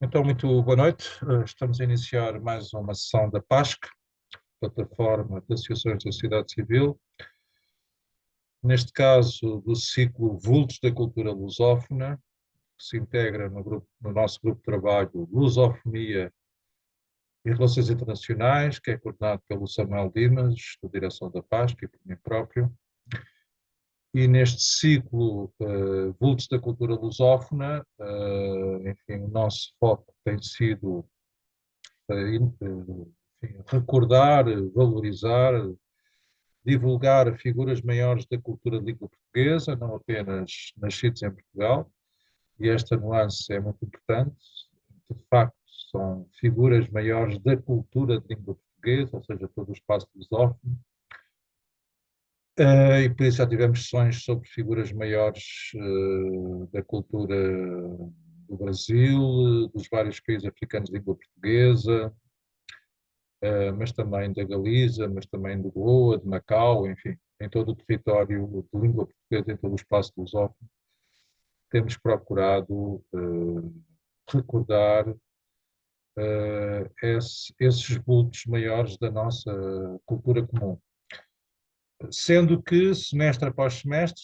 Então, muito boa noite. Estamos a iniciar mais uma sessão da PASC, Plataforma de Associações da Sociedade Civil. Neste caso, do ciclo Vultos da Cultura Lusófona, que se integra no nosso grupo de trabalho Lusofonia e Relações Internacionais, que é coordenado pelo Samuel Dimas, da direção da PASC e por mim próprio. E neste ciclo Vultos da Cultura Lusófona, enfim, o nosso foco tem sido enfim, recordar, valorizar, divulgar figuras maiores da cultura de língua portuguesa, não apenas nascidos em Portugal, e esta nuance é muito importante. De facto, são figuras maiores da cultura de língua portuguesa, ou seja, todo o espaço lusófono. E por isso já tivemos sessões sobre figuras maiores da cultura do Brasil, dos vários países africanos de língua portuguesa, mas também da Galiza, mas também de Goa, de Macau, enfim, em todo o território de língua portuguesa, em todo o espaço lusófono, temos procurado recordar esses vultos maiores da nossa cultura comum. Sendo que, semestre após semestre,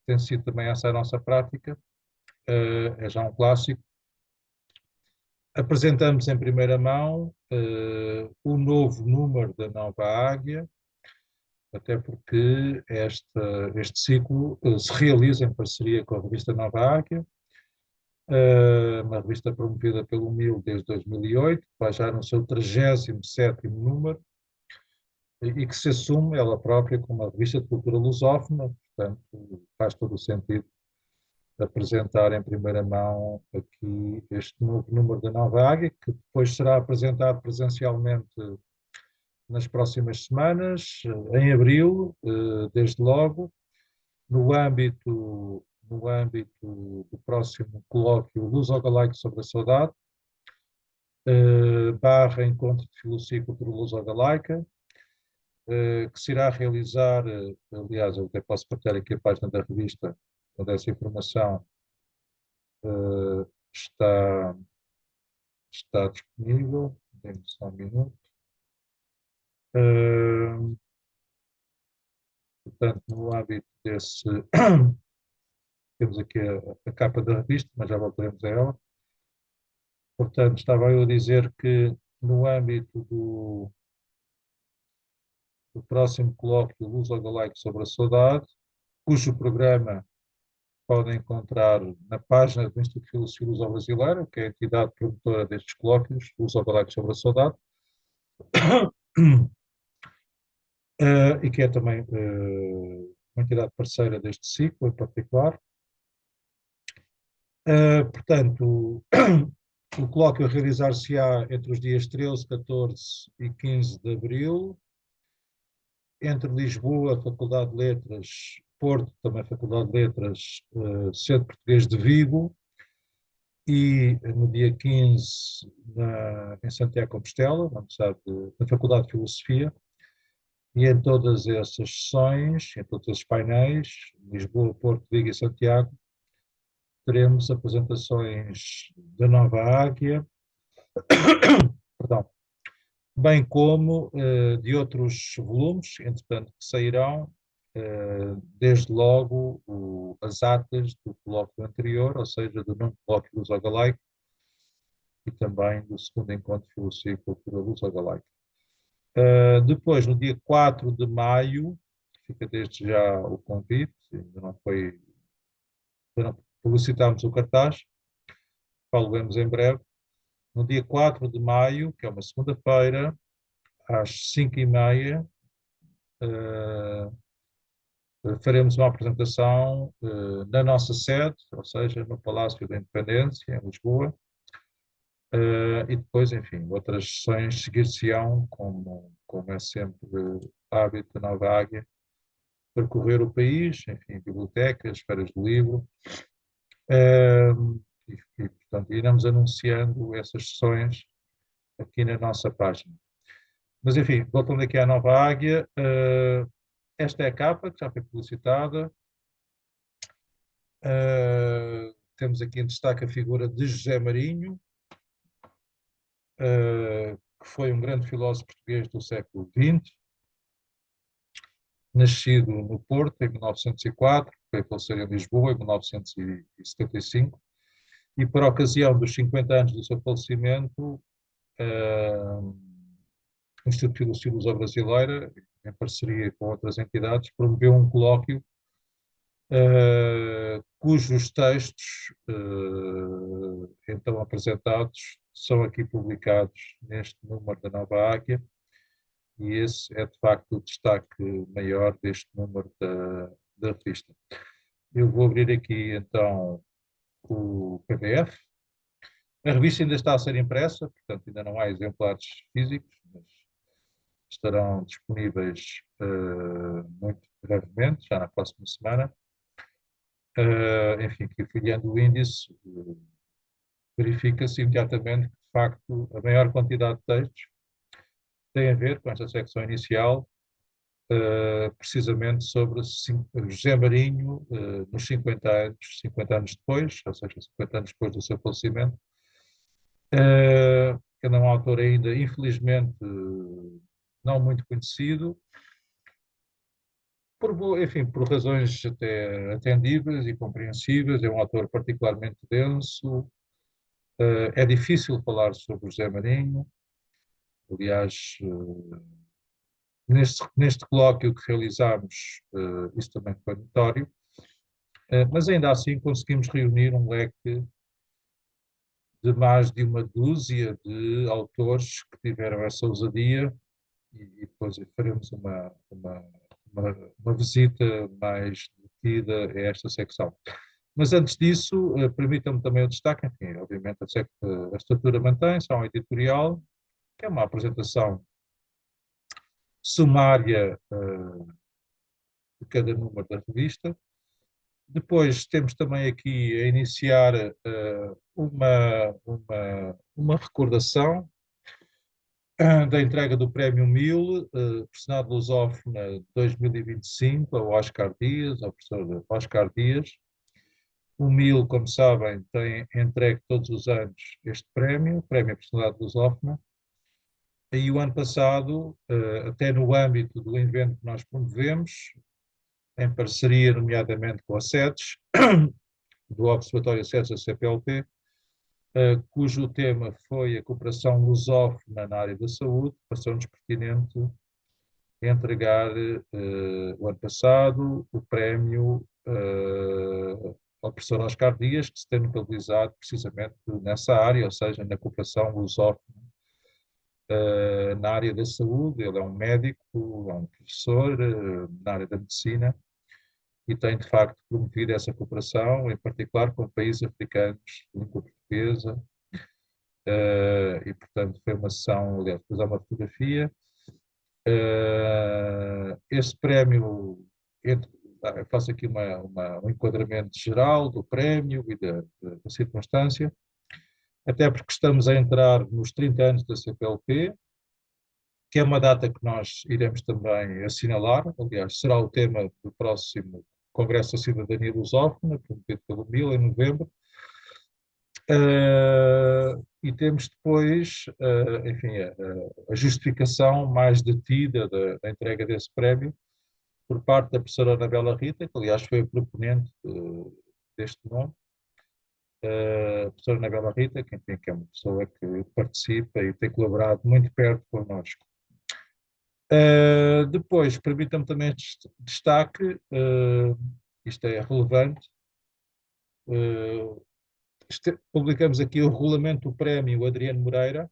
tem sido também essa a nossa prática, é já um clássico, apresentamos em primeira mão o novo número da Nova Águia, até porque este ciclo se realiza em parceria com a revista Nova Águia, uma revista promovida pelo MIL desde 2008, vai já no seu 37º número, e que se assume ela própria como uma revista de cultura lusófona, portanto faz todo o sentido apresentar em primeira mão aqui este novo número da Nova Águia, que depois será apresentado presencialmente nas próximas semanas, em abril, desde logo, no âmbito do próximo colóquio Luso-Galaico sobre a Saudade, barra Encontro de Filosofia e Cultura Luso-Galaica, que se irá realizar, aliás, eu até posso partilhar aqui a página da revista, onde essa informação está, está disponível. Dê-me só um minuto. Portanto, no âmbito desse, temos aqui a capa da revista, mas já voltaremos a ela. Portanto, estava eu a dizer que no âmbito do próximo colóquio Luso-Galaico sobre a Saudade, cujo programa podem encontrar na página do Instituto de Filosofia Luso-Brasileira, que é a entidade promotora destes colóquios, Luso-Galaico sobre a Saudade, e que é também uma entidade parceira deste ciclo em particular. Portanto, o colóquio a realizar-se-á entre os dias 13, 14 e 15 de abril, entre Lisboa, Faculdade de Letras, Porto, também Faculdade de Letras, Centro Português de Vigo, e no dia 15 em Santiago de Compostela, na Faculdade de Filosofia, e em todas essas sessões, em todos esses painéis, Lisboa, Porto, Vigo e Santiago, teremos apresentações da Nova Águia, perdão, bem como de outros volumes, entretanto, que sairão, desde logo as atas do colóquio anterior, ou seja, do nono colóquio Luso-Galaico e também do segundo encontro de Filosofia e Cultura Luso-Galaica. Depois, no dia 4 de maio, fica desde já o convite, ainda não publicitámos o cartaz, falamos em breve. No dia 4 de maio, que é uma segunda-feira, às 5h30, faremos uma apresentação na nossa sede, ou seja, no Palácio da Independência, em Lisboa, e depois, enfim, outras sessões seguir-se-ão, como é sempre hábito da Nova Águia, percorrer o país, enfim, bibliotecas, feiras do livro, portanto, iremos anunciando essas sessões aqui na nossa página. Mas, enfim, voltando aqui à Nova Águia, esta é a capa que já foi publicitada. Temos aqui em destaque a figura de José Marinho, que foi um grande filósofo português do século XX, nascido no Porto em 1904, foi falecer em Lisboa em 1975, e por ocasião dos 50 anos do seu falecimento, o Instituto de Filosofia Brasileira, em parceria com outras entidades, promoveu um colóquio cujos textos, então apresentados, são aqui publicados neste número da Nova Águia, e esse é de facto o destaque maior deste número da revista. Eu vou abrir aqui então o PDF. A revista ainda está a ser impressa, portanto ainda não há exemplares físicos, mas estarão disponíveis muito brevemente, já na próxima semana. Enfim, que folheando o índice, verifica-se imediatamente que, de facto, a maior quantidade de textos tem a ver com esta secção inicial, precisamente sobre José Marinho, nos 50 anos depois, ou seja, 50 anos depois do seu falecimento, que é um autor ainda, infelizmente, não muito conhecido, enfim, por razões até atendíveis e compreensíveis. É um autor particularmente denso. É difícil falar sobre José Marinho. Aliás, neste colóquio que realizámos, isso também foi notório, mas ainda assim conseguimos reunir um leque de mais de uma dúzia de autores que tiveram essa ousadia, e depois faremos uma visita mais detida a esta secção. Mas antes disso, permitam-me também o destaque, enfim, obviamente a estrutura mantém-se, há um editorial, que é uma apresentação sumária de cada número da revista. Depois temos também aqui a iniciar uma recordação da entrega do Prémio 1000, Personalidade Lusófona 2025, ao Oscar Dias, ao professor Oscar Dias. O 1000, como sabem, tem entregue todos os anos este prémio, o Prémio Personalidade Lusófona. E o ano passado, até no âmbito do evento que nós promovemos, em parceria, nomeadamente, com a SEDES, do Observatório SEDES da CPLP, cujo tema foi a cooperação lusófona na área da saúde, passou-nos pertinente entregar, o ano passado, o prémio ao professor Oscar Dias, que se tem notabilizado precisamente nessa área, ou seja, na cooperação lusófona na área da saúde. Ele é um médico, é um professor na área da medicina, e tem, de facto, promovido essa cooperação, em particular com países africanos de língua portuguesa, e, portanto, foi uma sessão, aliás, depois há uma fotografia. Este prémio, eu faço aqui um enquadramento geral do prémio e da circunstância, até porque estamos a entrar nos 30 anos da CPLP, que é uma data que nós iremos também assinalar. Aliás, será o tema do próximo Congresso da Cidadania Lusófona, promovido pelo MIL em novembro. E temos depois, enfim, a justificação mais detida da entrega desse prémio por parte da professora Anabela Rita, que aliás foi a proponente deste nome. A professora Anabela Rita, que, enfim, que é uma pessoa que participa e tem colaborado muito perto connosco. Depois, permitam-me também este destaque, isto é relevante, publicamos aqui o regulamento do prémio Adriano Moreira,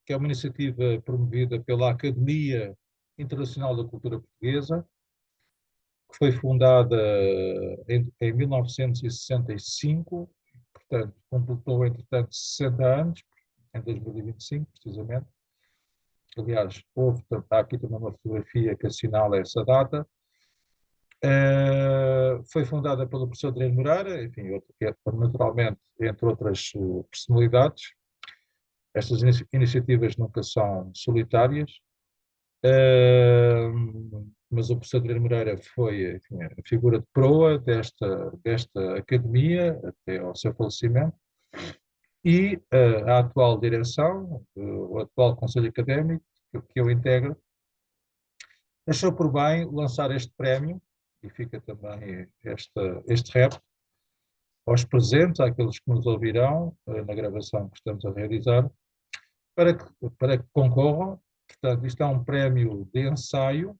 que é uma iniciativa promovida pela Academia Internacional da Cultura Portuguesa, que foi fundada em 1965, portanto, completou, entretanto, 60 anos, em 2025, precisamente. Aliás, há aqui também uma fotografia que assinala essa data. Foi fundada pelo professor Adriano Moreira, enfim, naturalmente, entre outras personalidades. Estas iniciativas nunca são solitárias, mas o professor Adriano Moreira foi, enfim, a figura de proa desta academia até ao seu falecimento. E a atual direção, o atual Conselho Académico, que eu integro, achou por bem lançar este prémio, e fica também este rep, aos presentes, àqueles que nos ouvirão na gravação que estamos a realizar, para que concorram. Portanto, isto é um prémio de ensaio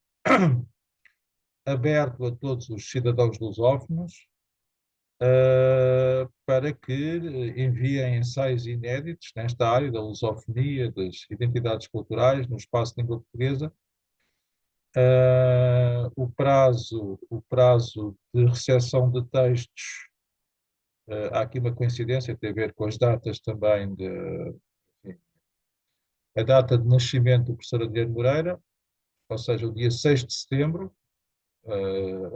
aberto a todos os cidadãos lusófonos, para que enviem ensaios inéditos nesta área da lusofonia, das identidades culturais, no espaço de língua portuguesa. O prazo de recepção de textos, há aqui uma coincidência, tem a ver com as datas também enfim, a data de nascimento do professor Adriano Moreira, ou seja, o dia 6 de setembro.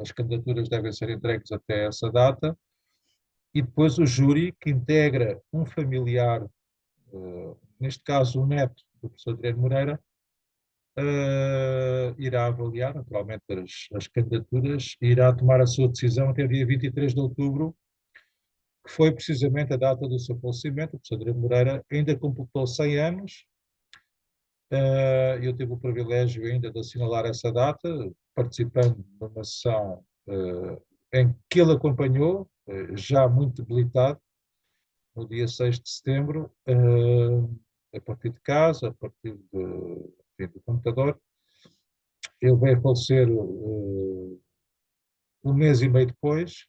As candidaturas devem ser entregues até essa data, e depois o júri, que integra um familiar, neste caso o neto do professor Adriano Moreira, irá avaliar naturalmente as candidaturas e irá tomar a sua decisão até dia 23 de outubro, que foi precisamente a data do seu falecimento. O professor Adriano Moreira ainda completou 100 anos. Eu tive o privilégio ainda de assinalar essa data, participando numa sessão em que ele acompanhou, já muito debilitado, no dia 6 de setembro, a partir de casa, a partir enfim, do computador. Ele veio a falecer um mês e meio depois.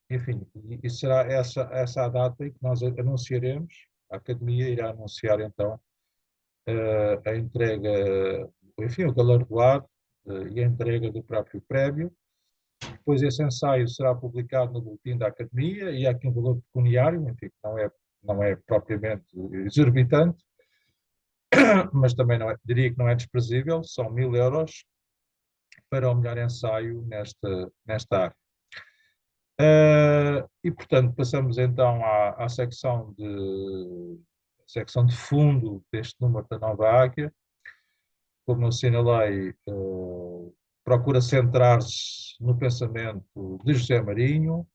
Enfim, e será essa a data em que nós anunciaremos, a Academia irá anunciar então a entrega, enfim, o galardoado e a entrega do próprio prémio. Depois esse ensaio será publicado no boletim da Academia e há aqui um valor pecuniário, enfim, não é propriamente exorbitante, mas também diria que não é desprezível, são 1000 € para o melhor ensaio nesta área. E, portanto, passamos então à secção de fundo deste número da Nova Águia. Como eu assinalei, procura centrar-se no pensamento de José Marinho,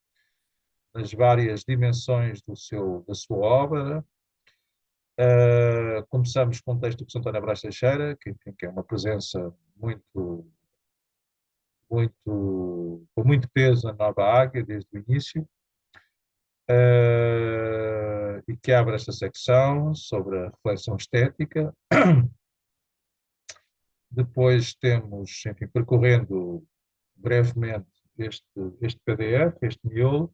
nas várias dimensões da sua obra. Começamos com o texto do Santo António Brás Teixeira, enfim, que é uma presença com muito peso na Nova Águia desde o início, e que abre esta secção sobre a reflexão estética. Depois temos, enfim, percorrendo brevemente este PDF, este miolo,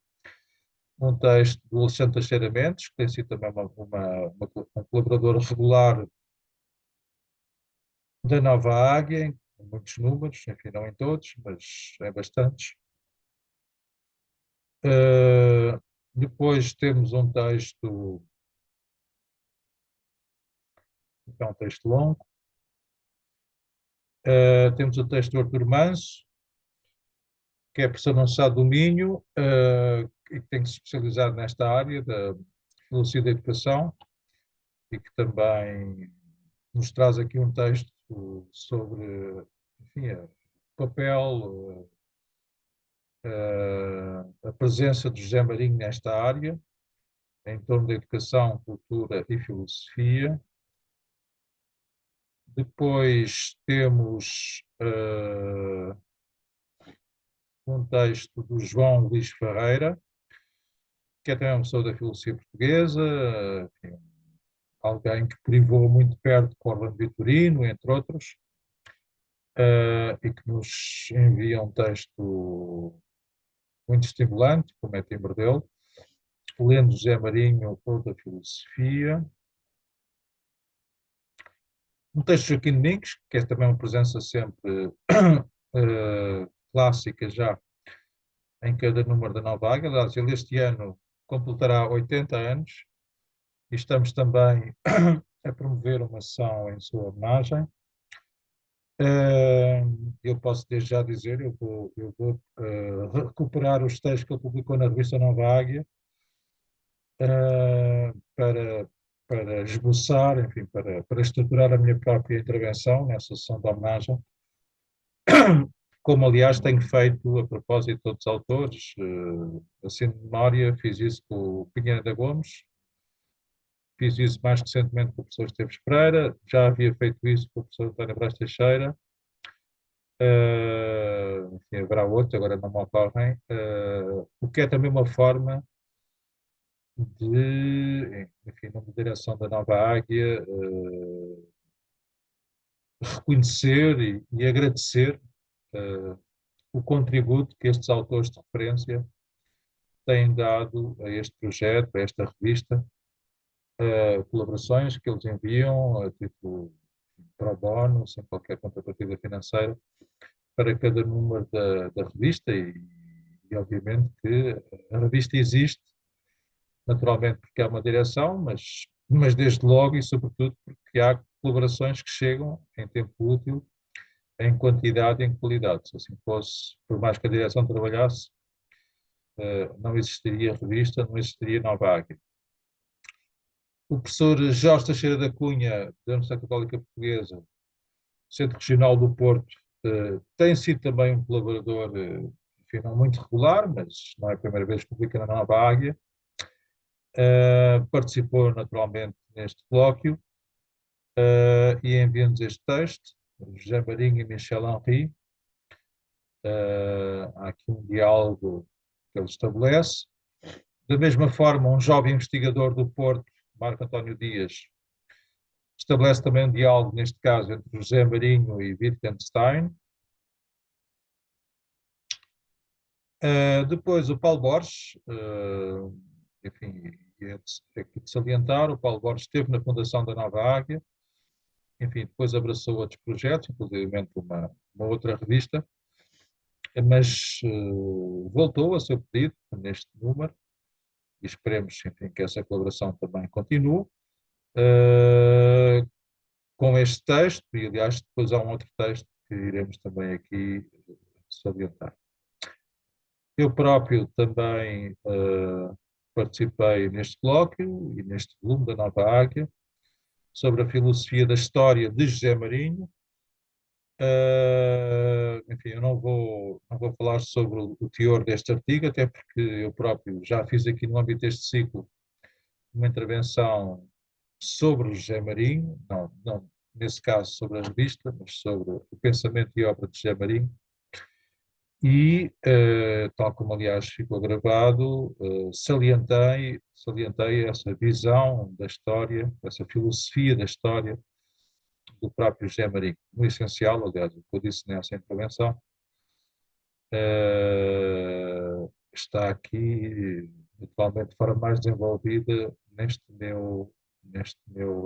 um texto do Alexandre Teixeira Mendes, que tem sido também um colaborador regular da Nova Águia, em muitos números, enfim, não em todos, mas em bastantes. Depois temos um texto, que é um texto longo. Temos o texto do Artur Manso, que é professor na Universidade do Minho, e que tem se especializado nesta área da filosofia da educação, e que também nos traz aqui um texto sobre, enfim, o papel, a presença de José Marinho nesta área, em torno da educação, cultura e filosofia. Depois temos um texto do João Luís Ferreira, que é também uma pessoa da filosofia portuguesa, enfim, alguém que privou muito perto com Orlando Vitorino, entre outros, e que nos envia um texto muito estimulante, como é timbre dele, lendo José Marinho ou da filosofia. Um texto de Joaquim Domingos, que é também uma presença sempre clássica já em cada número da Nova Águia. Aliás, ele este ano completará 80 anos e estamos também a promover uma sessão em sua homenagem. Eu posso desde já dizer, eu vou recuperar os textos que ele publicou na revista Nova Águia, para, para esboçar, enfim, para estruturar a minha própria intervenção nessa sessão de homenagem, como aliás tenho feito a propósito de outros autores, assim de memória, fiz isso com o Pinheiro da Gomes, fiz isso mais recentemente com o professor Esteves Pereira, já havia feito isso com o professor António Brás Teixeira, enfim, haverá outros, agora não me ocorrem, o que é também uma forma de, enfim, na direção da Nova Águia, reconhecer e agradecer o contributo que estes autores de referência têm dado a este projeto, a esta revista, colaborações que eles enviam a título pro bono, sem qualquer contrapartida financeira, para cada número da revista e obviamente que a revista existe, naturalmente porque há uma direção, mas desde logo e sobretudo porque há colaborações que chegam em tempo útil, em quantidade e em qualidade. Se assim fosse, por mais que a direção trabalhasse, não existiria revista, não existiria Nova Águia. O professor Jorge Teixeira da Cunha, da Universidade Católica Portuguesa, Centro Regional do Porto, tem sido também um colaborador, enfim, não muito regular, mas não é a primeira vez que publica na Nova Águia. Participou naturalmente neste colóquio e envia-nos este texto, José Marinho e Michel Henry. Há aqui um diálogo que ele estabelece. Da mesma forma, um jovem investigador do Porto, Marco António Dias, estabelece também um diálogo, neste caso, entre José Marinho e Wittgenstein. Depois, o Paulo Borges, enfim, é aqui de salientar, o Paulo Borges esteve na fundação da Nova Águia, enfim, depois abraçou outros projetos, inclusive uma outra revista, mas voltou a seu pedido neste número, e esperemos, enfim, que essa colaboração também continue. Com este texto, e aliás depois há um outro texto que iremos também aqui salientar. Eu próprio também participei neste colóquio e neste volume da Nova Águia sobre a filosofia da história de José Marinho. Enfim, eu não vou falar sobre o teor deste artigo, até porque eu próprio já fiz aqui no âmbito deste ciclo uma intervenção sobre José Marinho, não nesse caso sobre a revista, mas sobre o pensamento e obra de José Marinho. E, tal como aliás ficou gravado, salientei essa visão da história, essa filosofia da história do próprio José Marinho. No essencial, aliás, o que eu disse nessa intervenção, está aqui, atualmente, de forma mais desenvolvida neste meu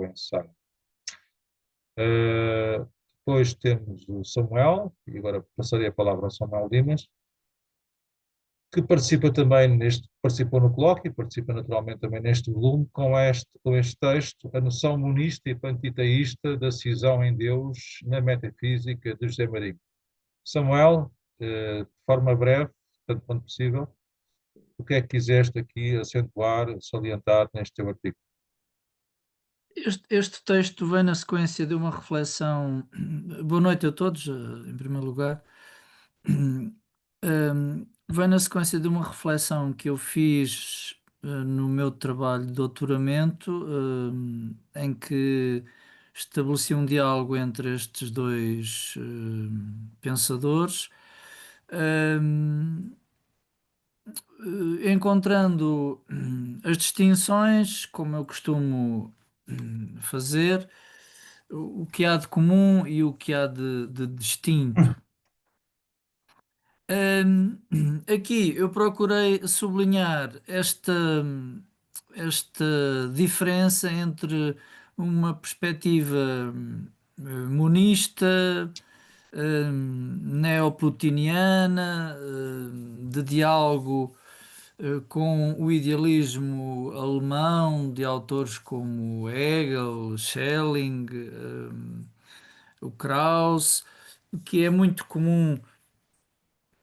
ensaio. Depois temos o Samuel, e agora passarei a palavra ao Samuel Dimas, que participou no colóquio e participa naturalmente também neste volume, com este texto, A Noção Monista e Pantiteísta da Cisão em Deus na Metafísica de José Marinho. Samuel, de forma breve, tanto quanto possível, o que é que quiseste aqui acentuar, salientar neste teu artigo? Este texto vem na sequência de uma reflexão. Boa noite a todos, em primeiro lugar. Vem na sequência de uma reflexão que eu fiz no meu trabalho de doutoramento, em que estabeleci um diálogo entre estes dois pensadores, hum, encontrando as distinções, como eu costumo fazer, o que há de comum e o que há de distinto. Hum, Aqui eu procurei sublinhar esta diferença entre uma perspectiva monista, neoplotiniana, de diálogo com o idealismo alemão de autores como Hegel, Schelling, o Krauss, que é muito comum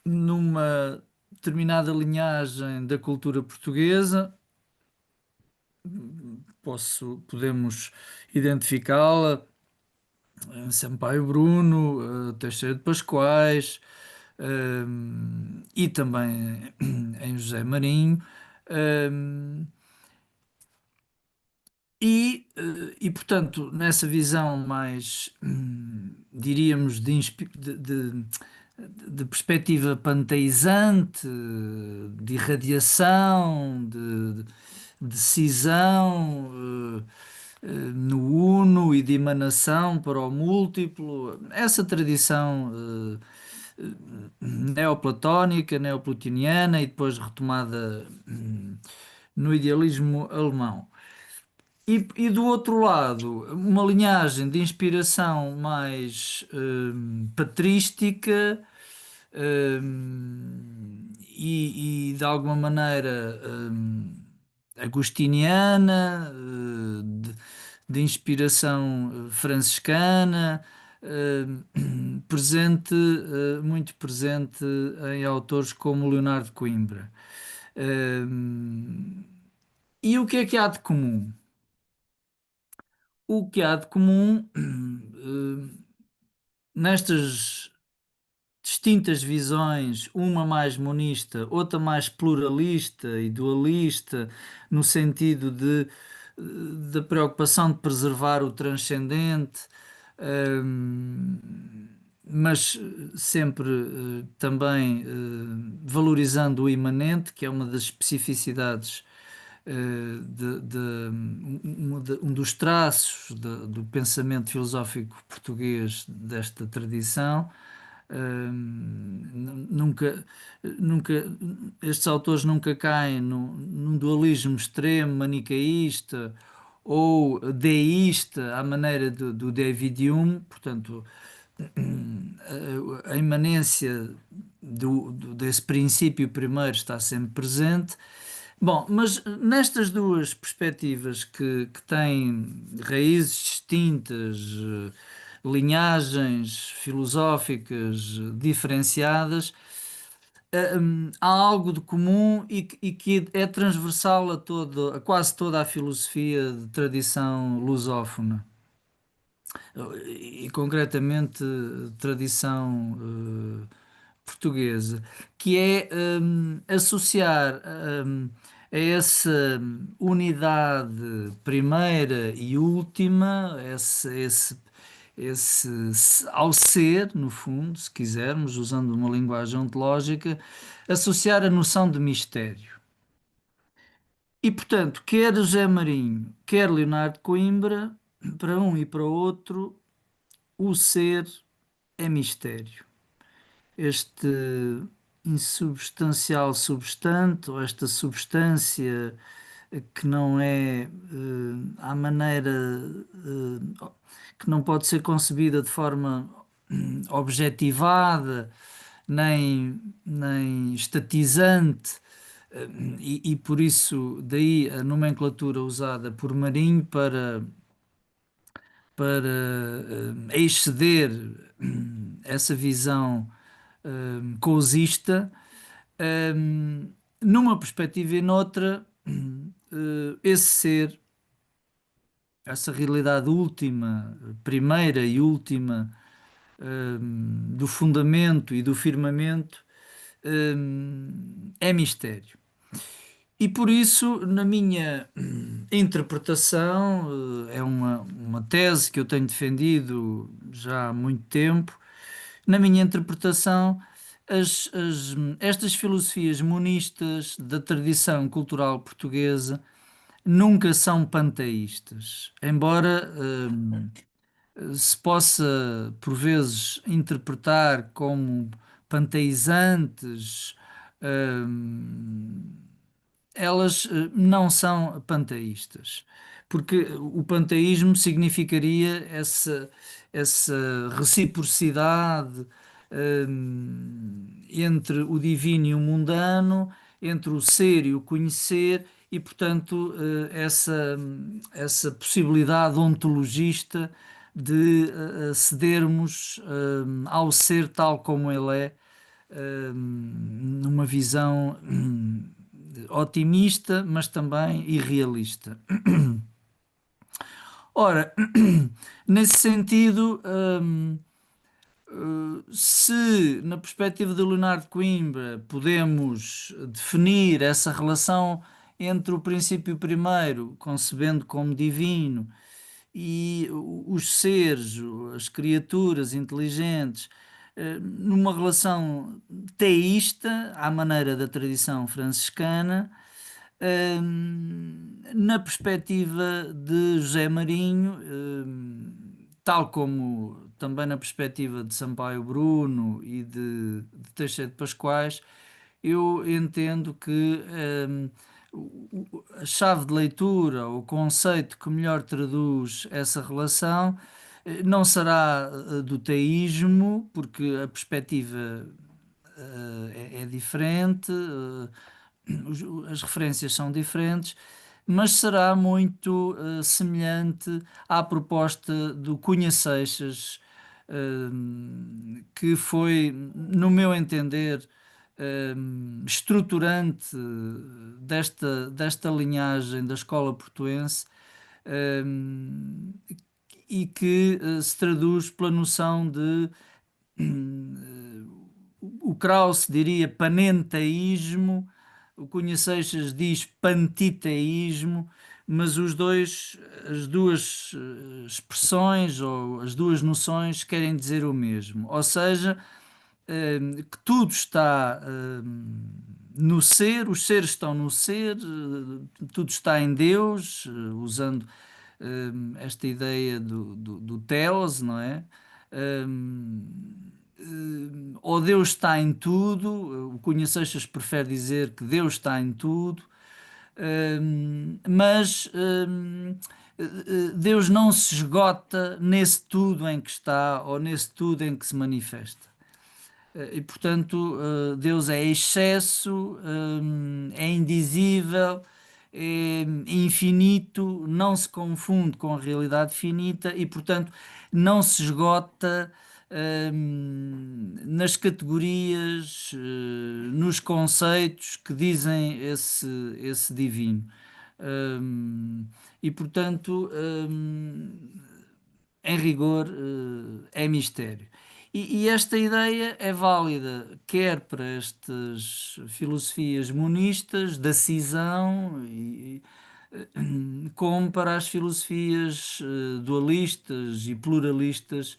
numa determinada linhagem da cultura portuguesa. Podemos identificá-la em Sampaio Bruno, Teixeira de Pascoais, e também em José Marinho. hum, portanto, nessa visão mais, diríamos, de perspectiva panteizante, de irradiação, de cisão, no uno e de emanação para o múltiplo, essa tradição neoplatónica, neoplatiniana e depois retomada no idealismo alemão. E do outro lado, uma linhagem de inspiração mais patrística, de alguma maneira agostiniana, de inspiração franciscana, presente, muito presente em autores como Leonardo Coimbra. E o que é que há de comum? O que há de comum nestas distintas visões, uma mais monista, outra mais pluralista e dualista, no sentido da preocupação de preservar o transcendente, mas sempre também valorizando o imanente, que é uma das especificidades um dos traços do pensamento filosófico português desta tradição. Nunca, nunca, estes autores nunca caem num dualismo extremo, manicaísta ou deísta, à maneira do David Hume, portanto, a imanência desse princípio primeiro está sempre presente. Bom, mas nestas duas perspectivas que têm raízes distintas, linhagens filosóficas diferenciadas, há algo de comum e que é transversal a quase toda a filosofia de tradição lusófona e concretamente tradição portuguesa, que é associar a essa unidade primeira e última, ao ser, no fundo, se quisermos, usando uma linguagem ontológica, associar a noção de mistério. E, portanto, quer José Marinho, quer Leonardo Coimbra, para um e para o outro, o ser é mistério. Este insubstancial substante, ou esta substância que não é à maneira que não pode ser concebida de forma objetivada, nem estatizante, e por isso daí a nomenclatura usada por Marinho para exceder essa visão causista, numa perspectiva e noutra, esse ser, essa realidade última, primeira e última, do fundamento e do firmamento, é mistério. E por isso, na minha interpretação, é uma tese que eu tenho defendido já há muito tempo. Na minha interpretação, estas filosofias monistas da tradição cultural portuguesa nunca são panteístas, embora se possa, por vezes, interpretar como panteizantes. hum, Elas não são panteístas, porque o panteísmo significaria essa reciprocidade entre o divino e o mundano, entre o ser e o conhecer, e, portanto, essa possibilidade ontologista de acedermos ao ser tal como ele é, numa visão otimista, mas também irrealista. Ora, nesse sentido, Se, na perspectiva de Leonardo Coimbra, podemos definir essa relação entre o princípio primeiro, concebendo como divino, e os seres, as criaturas inteligentes, numa relação teísta, à maneira da tradição franciscana, na perspectiva de José Marinho, tal como também na perspectiva de Sampaio Bruno e de Teixeira de Pascoais, eu entendo que a chave de leitura, o conceito que melhor traduz essa relação, não será do teísmo, porque a perspectiva é diferente, as referências são diferentes, mas será muito semelhante à proposta do Cunha Seixas, que foi, no meu entender, estruturante desta linhagem da escola portuense, um, e que se traduz pela noção de o Krauss diria panenteísmo, o Cunha Seixas diz pantiteísmo, mas as duas expressões ou as duas noções querem dizer o mesmo. Ou seja, que tudo está no ser, os seres estão no ser, tudo está em Deus, usando esta ideia do teos, não é? Ou Deus está em tudo, o Cunha Seixas prefere dizer que Deus está em tudo, mas Deus não se esgota nesse tudo em que está ou nesse tudo em que se manifesta. E portanto, Deus é excesso, é indizível, é infinito, não se confunde com a realidade finita e, portanto, não se esgota nas categorias, nos conceitos que dizem esse divino. E, portanto, em rigor, é mistério. E esta ideia é válida quer para estas filosofias monistas da cisão, como para as filosofias dualistas e pluralistas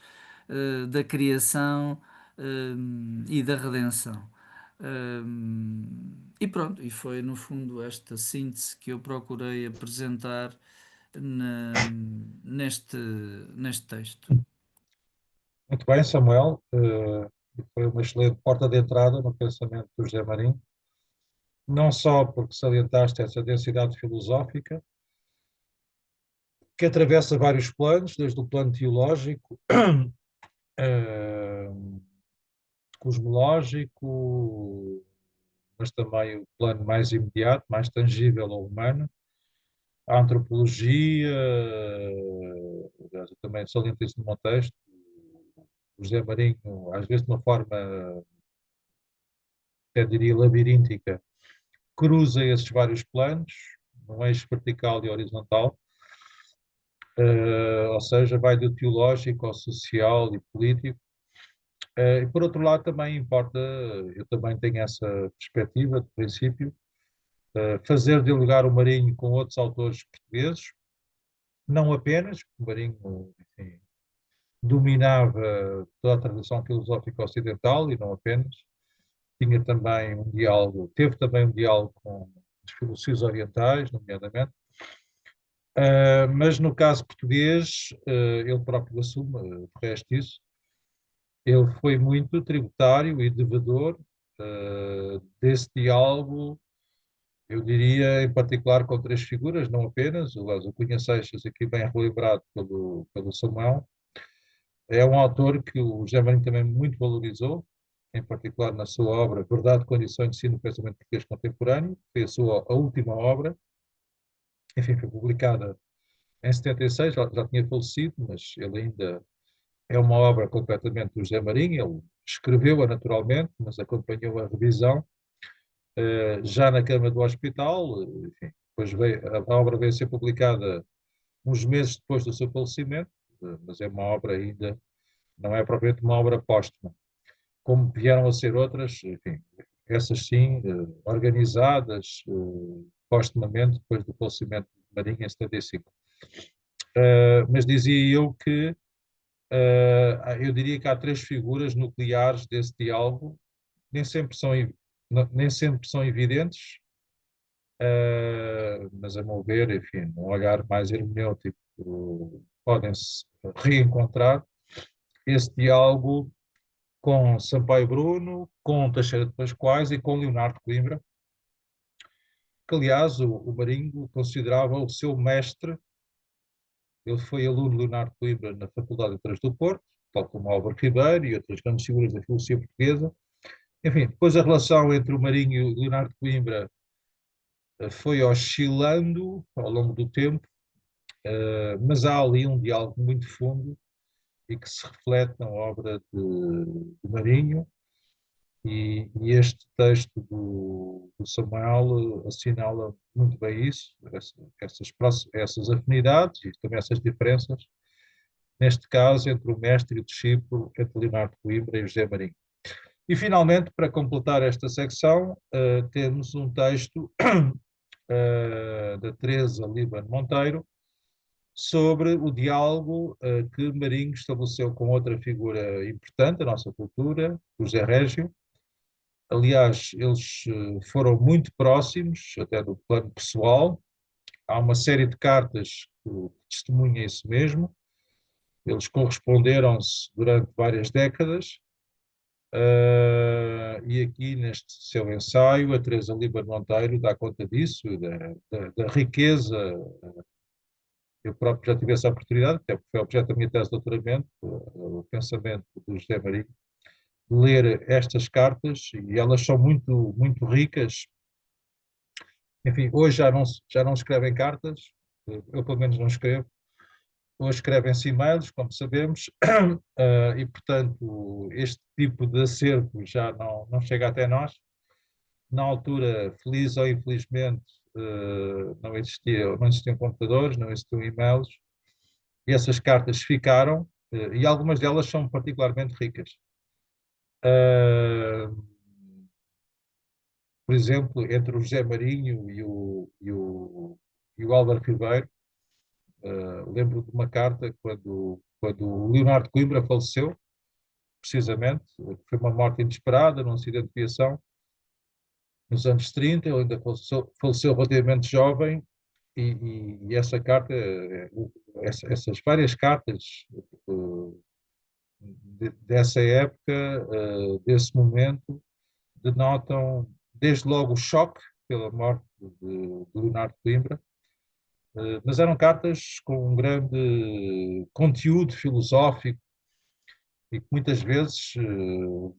da criação e da redenção. E pronto, e foi no fundo esta síntese que eu procurei apresentar neste, neste texto. Muito bem, Samuel. Foi uma excelente porta de entrada no pensamento do José Marinho, não só porque salientaste essa densidade filosófica, que atravessa vários planos, desde o plano teológico, eh, cosmológico, mas também o plano mais imediato, mais tangível ao humano, a antropologia, aliás, eu também saliento isso no meu texto, o José Marinho, às vezes de uma forma, até diria, labiríntica, cruza esses vários planos, num eixo vertical e horizontal, ou seja, vai do teológico ao social e político. E por outro lado, também importa, eu também tenho essa perspectiva, de princípio, fazer dialogar o Marinho com outros autores portugueses, não apenas, porque o Marinho, enfim, dominava toda a tradição filosófica ocidental e não apenas, tinha também um diálogo, teve também um diálogo com as filosofias orientais, nomeadamente, mas no caso português, ele próprio assume, de resto isso, ele foi muito tributário e devedor desse diálogo, eu diria, em particular com três figuras, não apenas, o Cunha Seixas, aqui bem relembrado pelo Samuel, é um autor que o José Marinho também muito valorizou, em particular na sua obra Verdade, Condição e Ensino do Pensamento Português Contemporâneo, foi a última obra, enfim, foi publicada em 76, já tinha falecido, mas ele ainda é uma obra completamente do José Marinho, ele escreveu-a naturalmente, mas acompanhou a revisão, já na cama do hospital, enfim, depois a obra veio a ser publicada uns meses depois do seu falecimento, mas é uma obra ainda não é propriamente uma obra póstuma, como vieram a ser outras, enfim, essas sim, organizadas postumamente depois do falecimento de Marinho em 75. Mas dizia eu que eu diria que há três figuras nucleares desse diálogo, nem sempre são, nem sempre são evidentes, mas a meu ver, enfim, num olhar mais hermenêutico, podem-se reencontrar esse diálogo com Sampaio Bruno, com Teixeira de Pascoais e com Leonardo Coimbra, que aliás o Marinho considerava o seu mestre. Ele foi aluno de Leonardo Coimbra na Faculdade de Letras do Porto, tal como Álvaro Ribeiro e outras grandes figuras da filosofia portuguesa. Enfim, depois a relação entre o Marinho e o Leonardo Coimbra foi oscilando ao longo do tempo, mas há ali um diálogo muito fundo e que se reflete na obra de Marinho, e este texto do Samuel assinala muito bem isso, essas afinidades e também essas diferenças, neste caso entre o mestre e o discípulo, entre Leonardo Coimbra e José Marinho. E finalmente, para completar esta secção, temos um texto da Teresa Líbano Monteiro, sobre o diálogo que Marinho estabeleceu com outra figura importante da nossa cultura, o José Régio. Aliás, eles foram muito próximos, até do plano pessoal. Há uma série de cartas que testemunham isso mesmo. Eles corresponderam-se durante várias décadas. E aqui neste seu ensaio, a Teresa Líbano Monteiro dá conta disso, da riqueza. Eu próprio já tive essa oportunidade, até porque foi objeto da minha tese de doutoramento, o pensamento do José Marinho, de ler estas cartas, e elas são muito, muito ricas. Enfim, hoje já não escrevem cartas, eu pelo menos não escrevo. Hoje escrevem-se e-mails, como sabemos, e portanto este tipo de acervo já não chega até nós. Na altura, feliz ou infelizmente, não existiam computadores, não existiam e-mails, e essas cartas ficaram, e algumas delas são particularmente ricas. Por exemplo, entre o José Marinho e o Álvaro Ribeiro, lembro de uma carta quando o Leonardo Coimbra faleceu, precisamente, foi uma morte inesperada, num acidente de viação, nos anos 30, ele ainda faleceu relativamente jovem, e essa carta, essas várias cartas dessa época, desse momento, denotam desde logo o choque pela morte de Leonardo Coimbra, mas eram cartas com um grande conteúdo filosófico e que muitas vezes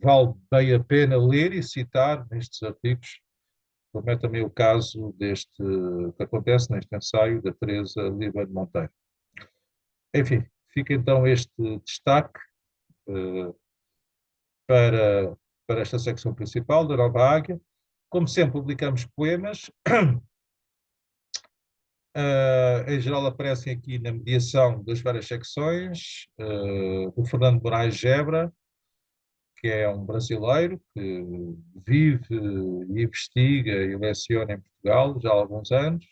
vale bem a pena ler e citar nestes artigos, como é também o caso que acontece neste ensaio da Teresa Líbano Monteiro. Enfim, fica então este destaque uh, para, para esta secção principal da Nova Águia. Como sempre, publicamos poemas. Em geral aparecem aqui na mediação das várias secções, o Fernando Moraes Gebra, que é um brasileiro que vive e investiga e leciona em Portugal já há alguns anos.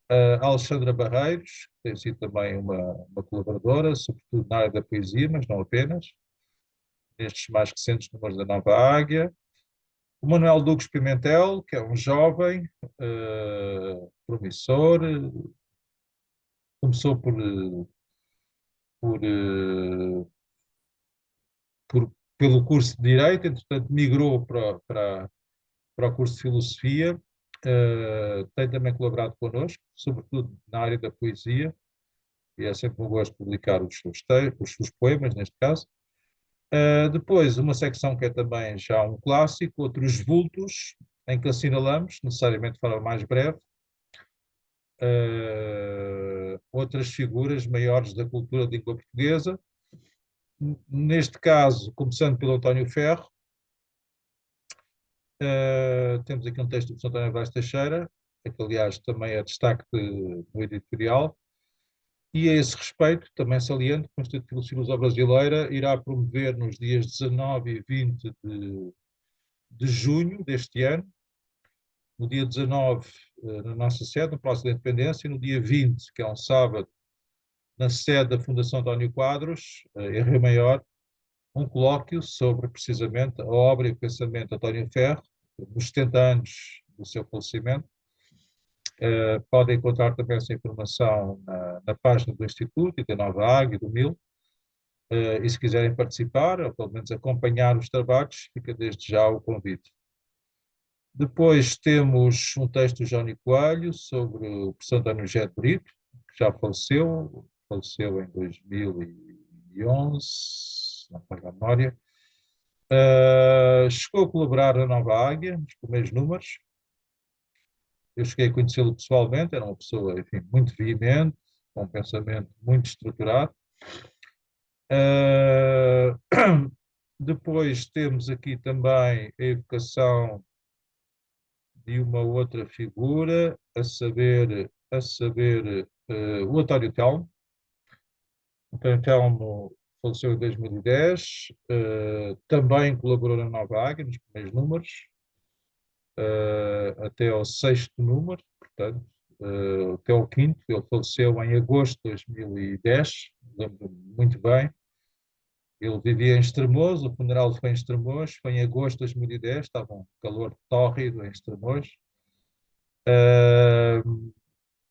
A Alexandra Barreiros, que tem sido também uma colaboradora, sobretudo na área da poesia, mas não apenas, nestes mais recentes números da Nova Águia. O Manuel Dugos Pimentel, que é um jovem promissor, começou por, pelo curso de Direito, entretanto migrou para o curso de Filosofia, tem também colaborado connosco, sobretudo na área da poesia, e é sempre um gosto publicar os seus poemas, neste caso. Depois, uma secção que é também já um clássico, outros vultos, em que assinalamos, necessariamente de forma mais breve, outras figuras maiores da cultura de língua portuguesa. Neste caso, começando pelo António Ferro, temos aqui um texto do António Vaz Teixeira, que aliás também é destaque no editorial, E a esse respeito, também saliento que o Instituto de Filosofia Brasileira irá promover nos dias 19 e 20 de junho deste ano, no dia 19 na nossa sede, no Palácio da Independência, e no dia 20, que é um sábado, na sede da Fundação António Quadros, em Rio Maior, um colóquio sobre precisamente a obra e o pensamento de António Ferro, nos 70 anos do seu falecimento. Podem encontrar também essa informação na página do Instituto e da Nova Águia e do MIL. E se quiserem participar, ou pelo menos acompanhar os trabalhos, fica desde já o convite. Depois temos um texto do Jónio Coelho sobre o professor António José de Brito, que já faleceu em 2011, não falha a memória. Chegou a colaborar na Nova Águia, nos primeiros números. Eu cheguei a conhecê-lo pessoalmente, era uma pessoa, enfim, muito veemente, com um pensamento muito estruturado. Depois temos aqui também a evocação de uma outra figura, a saber o António Telmo. O António Telmo faleceu em 2010, também colaborou na Nova Águia, nos primeiros números, até ao sexto número, portanto, até ao quinto. Ele faleceu em agosto de 2010, lembro-me muito bem. Ele vivia em Estremoz, o funeral foi em Estremoz, foi em agosto de 2010, estava um calor tórrido em Estremoz.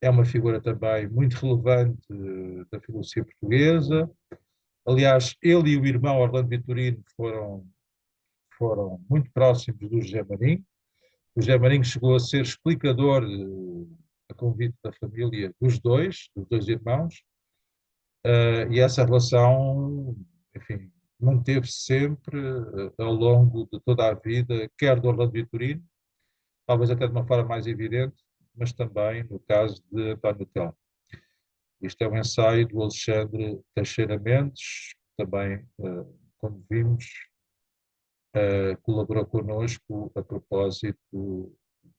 É uma figura também muito relevante da filosofia portuguesa. Aliás, ele e o irmão Orlando Vitorino foram muito próximos do José Marinho. O José Marinho chegou a ser explicador, a convite da família dos dois irmãos, e essa relação, enfim, manteve-se sempre ao longo de toda a vida, quer do Orlando Vitorino, talvez até de uma forma mais evidente, mas também no caso de António Telmo. Isto é um ensaio do Alexandre Teixeira Mendes, também, como vimos, colaborou connosco a propósito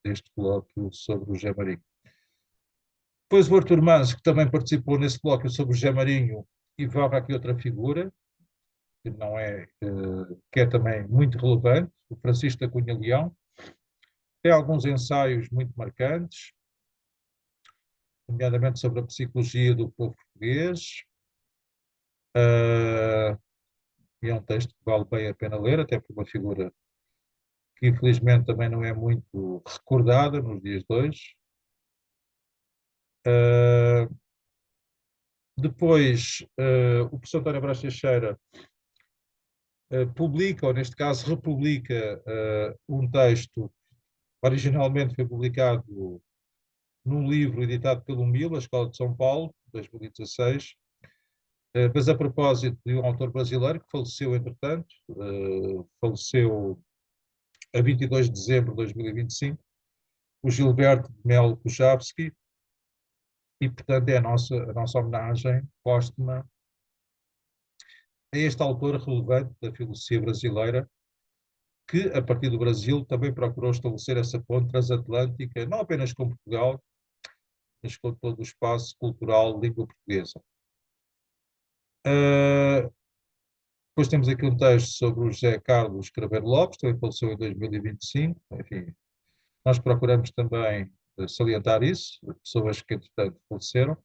deste colóquio sobre o José Marinho. Depois o Artur Manso, que também participou nesse colóquio sobre o José Marinho, evoca aqui outra figura, que não é, que é também muito relevante, o Francisco da Cunha Leão. Tem alguns ensaios muito marcantes, nomeadamente sobre a psicologia do povo português. E é um texto que vale bem a pena ler, até por uma figura que infelizmente também não é muito recordada nos dias de hoje. Depois, o professor António Brás Teixeira publica, ou neste caso republica, um texto que originalmente foi publicado num livro editado pelo MIL, a Escola de São Paulo, 2016, mas a propósito de um autor brasileiro que faleceu, entretanto, faleceu a 22 de dezembro de 2025, o Gilberto de Melo Kuchavski, e, portanto, é a nossa homenagem póstuma a este autor relevante da filosofia brasileira, que, a partir do Brasil, também procurou estabelecer essa ponte transatlântica, não apenas com Portugal, mas com todo o espaço cultural de língua portuguesa. Depois temos aqui um texto sobre o José Carlos Craveiro Lopes, também faleceu em 2025. Enfim, nós procuramos também salientar isso, pessoas que, entretanto, faleceram.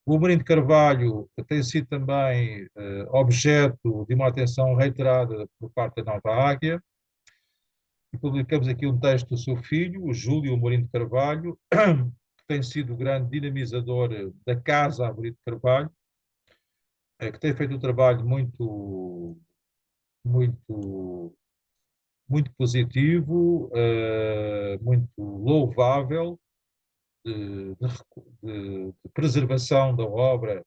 O Amorim de Carvalho tem sido também objeto de uma atenção reiterada por parte da Nova Águia. E publicamos aqui um texto do seu filho, o Júlio Amorim de Carvalho, que tem sido o grande dinamizador da Casa Amorim de Carvalho, que tem feito um trabalho muito, muito, muito positivo, muito louvável, de preservação da obra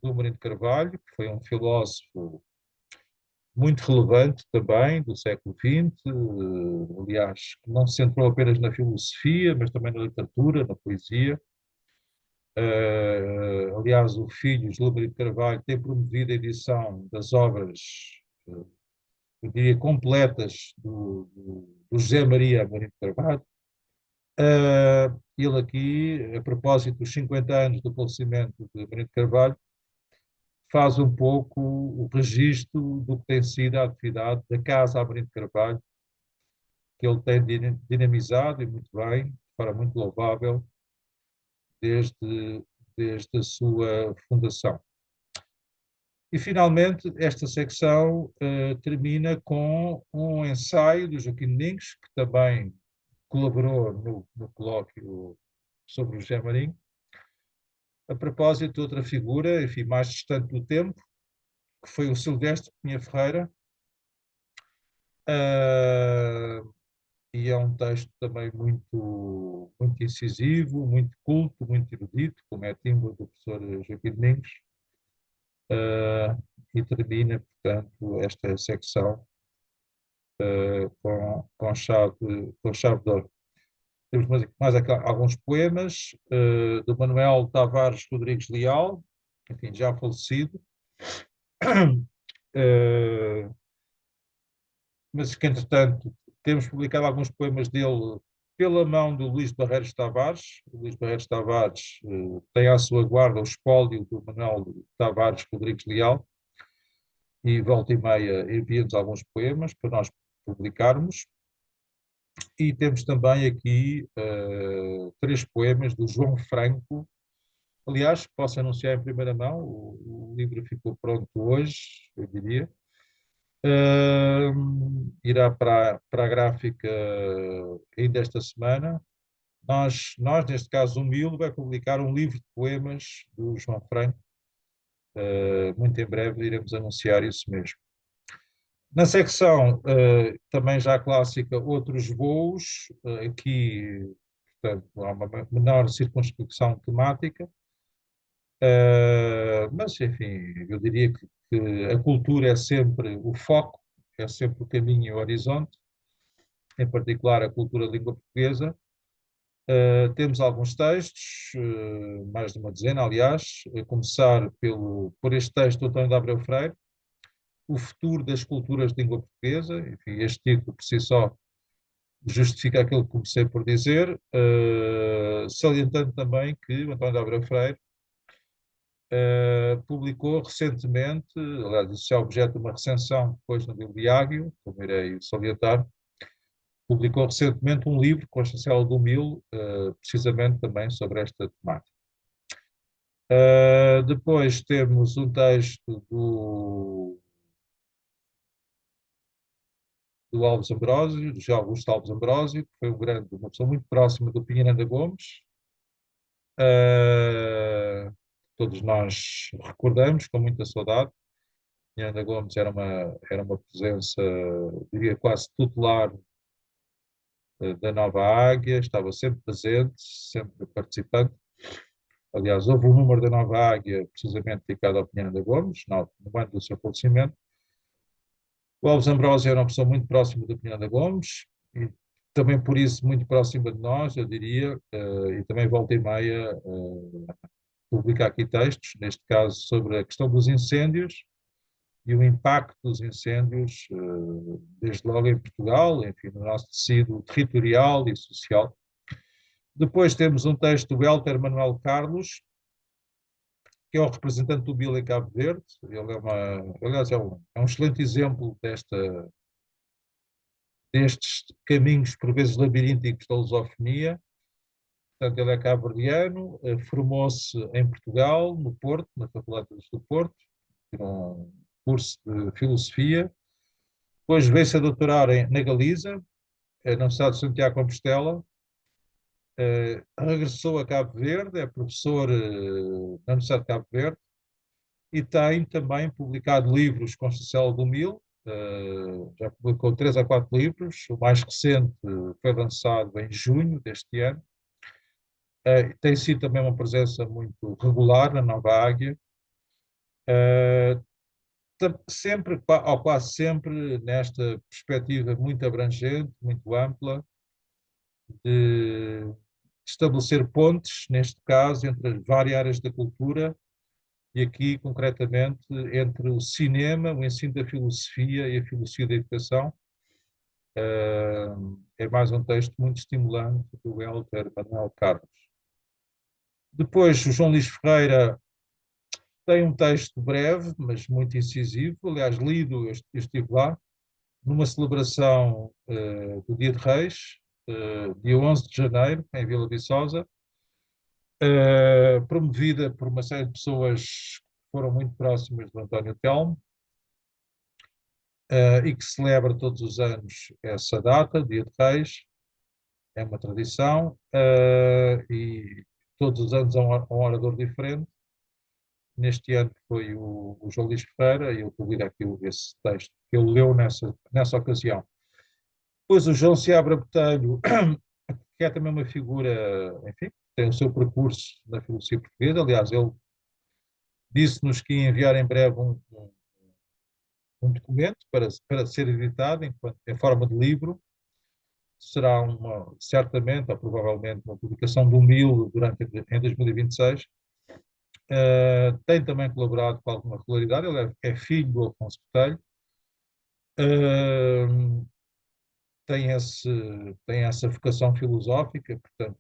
do Amorim de Carvalho, que foi um filósofo muito relevante também do século XX, aliás, que não se centrou apenas na filosofia, mas também na literatura, na poesia. Aliás, o filho, José Maria de Carvalho, tem promovido a edição das obras, eu diria, completas do José Maria Amorim de Carvalho. Ele aqui, a propósito dos 50 anos do falecimento de Brito Carvalho, faz um pouco o registro do que tem sido a atividade da Casa Brito Carvalho, que ele tem dinamizado e muito bem, de forma muito louvável, desde, desde a sua fundação. E, finalmente, esta secção termina com um ensaio do Joaquim Domingos, que também colaborou no colóquio sobre o José Marinho, a propósito de outra figura, enfim, mais distante do tempo, que foi o Silvestre Cunha Ferreira, e é um texto também muito incisivo, muito culto, muito erudito, como é a timba do professor Joaquim Domingos, e termina, portanto, esta secção com chave de ouro. Temos mais alguns poemas do Manuel Tavares Rodrigues Leal, enfim, já falecido, mas que, entretanto, temos publicado alguns poemas dele pela mão do Luís Barreiros Tavares. O Luís Barreiros Tavares tem à sua guarda o espólio do Manuel Tavares Rodrigues Leal, e volta e meia envia-nos alguns poemas para nós publicarmos. E temos também aqui 3 poemas do João Franco. Aliás, posso anunciar em primeira mão, o livro ficou pronto hoje, eu diria. Irá para a gráfica ainda esta semana. Nós, neste caso, o Milo vai publicar um livro de poemas do João Franco. Muito em breve iremos anunciar isso mesmo. Na secção, também já clássica, outros voos, aqui, portanto, há uma menor circunscrição temática, mas, enfim, eu diria que a cultura é sempre o foco, é sempre o caminho e o horizonte, em particular a cultura da língua portuguesa. Temos alguns textos, mais de uma dezena, aliás, a começar por este texto do António de Abreu Freire, O Futuro das Culturas de Língua Portuguesa. Enfim, este título por si só justifica aquilo que comecei por dizer, salientando também que o António de Abreu Freire publicou recentemente, aliás, isso é objeto de uma recensão depois no Bibliário, como irei salientar, publicou recentemente um livro com a chancela do Mil, precisamente também sobre esta temática. Depois temos um texto do Alves Ambrósio, do José Augusto Alves Ambrósio, que foi uma pessoa muito próxima do Pinheiro Gomes. Todos nós recordamos com muita saudade. Pinheiro Gomes era uma presença, diria, quase tutelar da Nova Águia, estava sempre presente, sempre participante. Aliás, houve um número da Nova Águia precisamente dedicado ao Pinheiro Gomes, no ano do seu falecimento. O Alves Ambrósio era uma pessoa muito próxima do Pinheiro Gomes, e também por isso muito próxima de nós, eu diria, e também volta e meia publica aqui textos, neste caso sobre a questão dos incêndios e o impacto dos incêndios, desde logo em Portugal, enfim, no nosso tecido territorial e social. Depois temos um texto do Helder Manuel Carlos, que é o representante do Bila em Cabo Verde. Ele aliás, é um excelente exemplo destes caminhos, por vezes labirínticos, da lusofonia. Portanto, ele é cabo-verdiano, formou-se em Portugal, no Porto, na Faculdade do Porto, um curso de filosofia. Depois veio-se a doutorar na Galiza, na Universidade de Santiago de Compostela. Regressou a Cabo Verde, é professor na Universidade de Cabo Verde, e tem também publicado livros com Chancela do Mil. Já publicou 3 a 4 livros. O mais recente foi lançado em junho deste ano. Tem sido também uma presença muito regular na Nova Águia, sempre, ou quase sempre, nesta perspectiva muito abrangente, muito ampla, de estabelecer pontes, neste caso, entre as várias áreas da cultura, e aqui, concretamente, entre o cinema, o ensino da filosofia e a filosofia da educação, É mais um texto muito estimulante do Hélder Manuel Carlos. Depois, o João Luís Ferreira tem um texto breve, mas muito incisivo. Aliás, lido, eu estive lá, numa celebração do Dia de Reis, dia 11 de janeiro, em Vila Viçosa, promovida por uma série de pessoas que foram muito próximas do António Telmo, e que celebra todos os anos essa data, Dia de Reis, é uma tradição, e todos os anos há um orador diferente. Neste ano foi o João Luís Ferreira, e eu publico aqui esse texto que ele leu nessa ocasião. Depois o João Seabra Botelho, que é também uma figura, enfim, tem o seu percurso na filosofia portuguesa. Aliás, ele disse-nos que ia enviar em breve um documento para ser editado em forma de livro. Será certamente, ou provavelmente, uma publicação do Mil em 2026. Tem também colaborado com alguma regularidade. Ele é filho do Afonso Botelho. Uh, tem, tem essa vocação filosófica, portanto,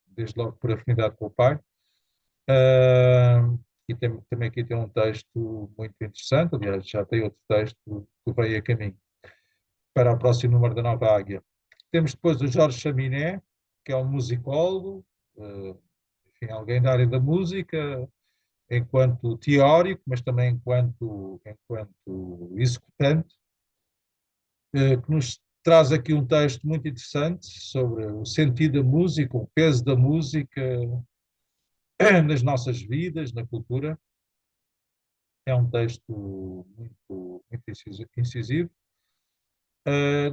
desde logo por afinidade com o pai. E também aqui tem um texto muito interessante. Aliás, já tem outro texto que veio a caminho para o próximo número da Nova Águia. Temos depois o Jorge Chaminé, que é um musicólogo, enfim, alguém da área da música, enquanto teórico, mas também enquanto executante, que nos traz aqui um texto muito interessante sobre o sentido da música, o peso da música nas nossas vidas, na cultura. É um texto muito incisivo.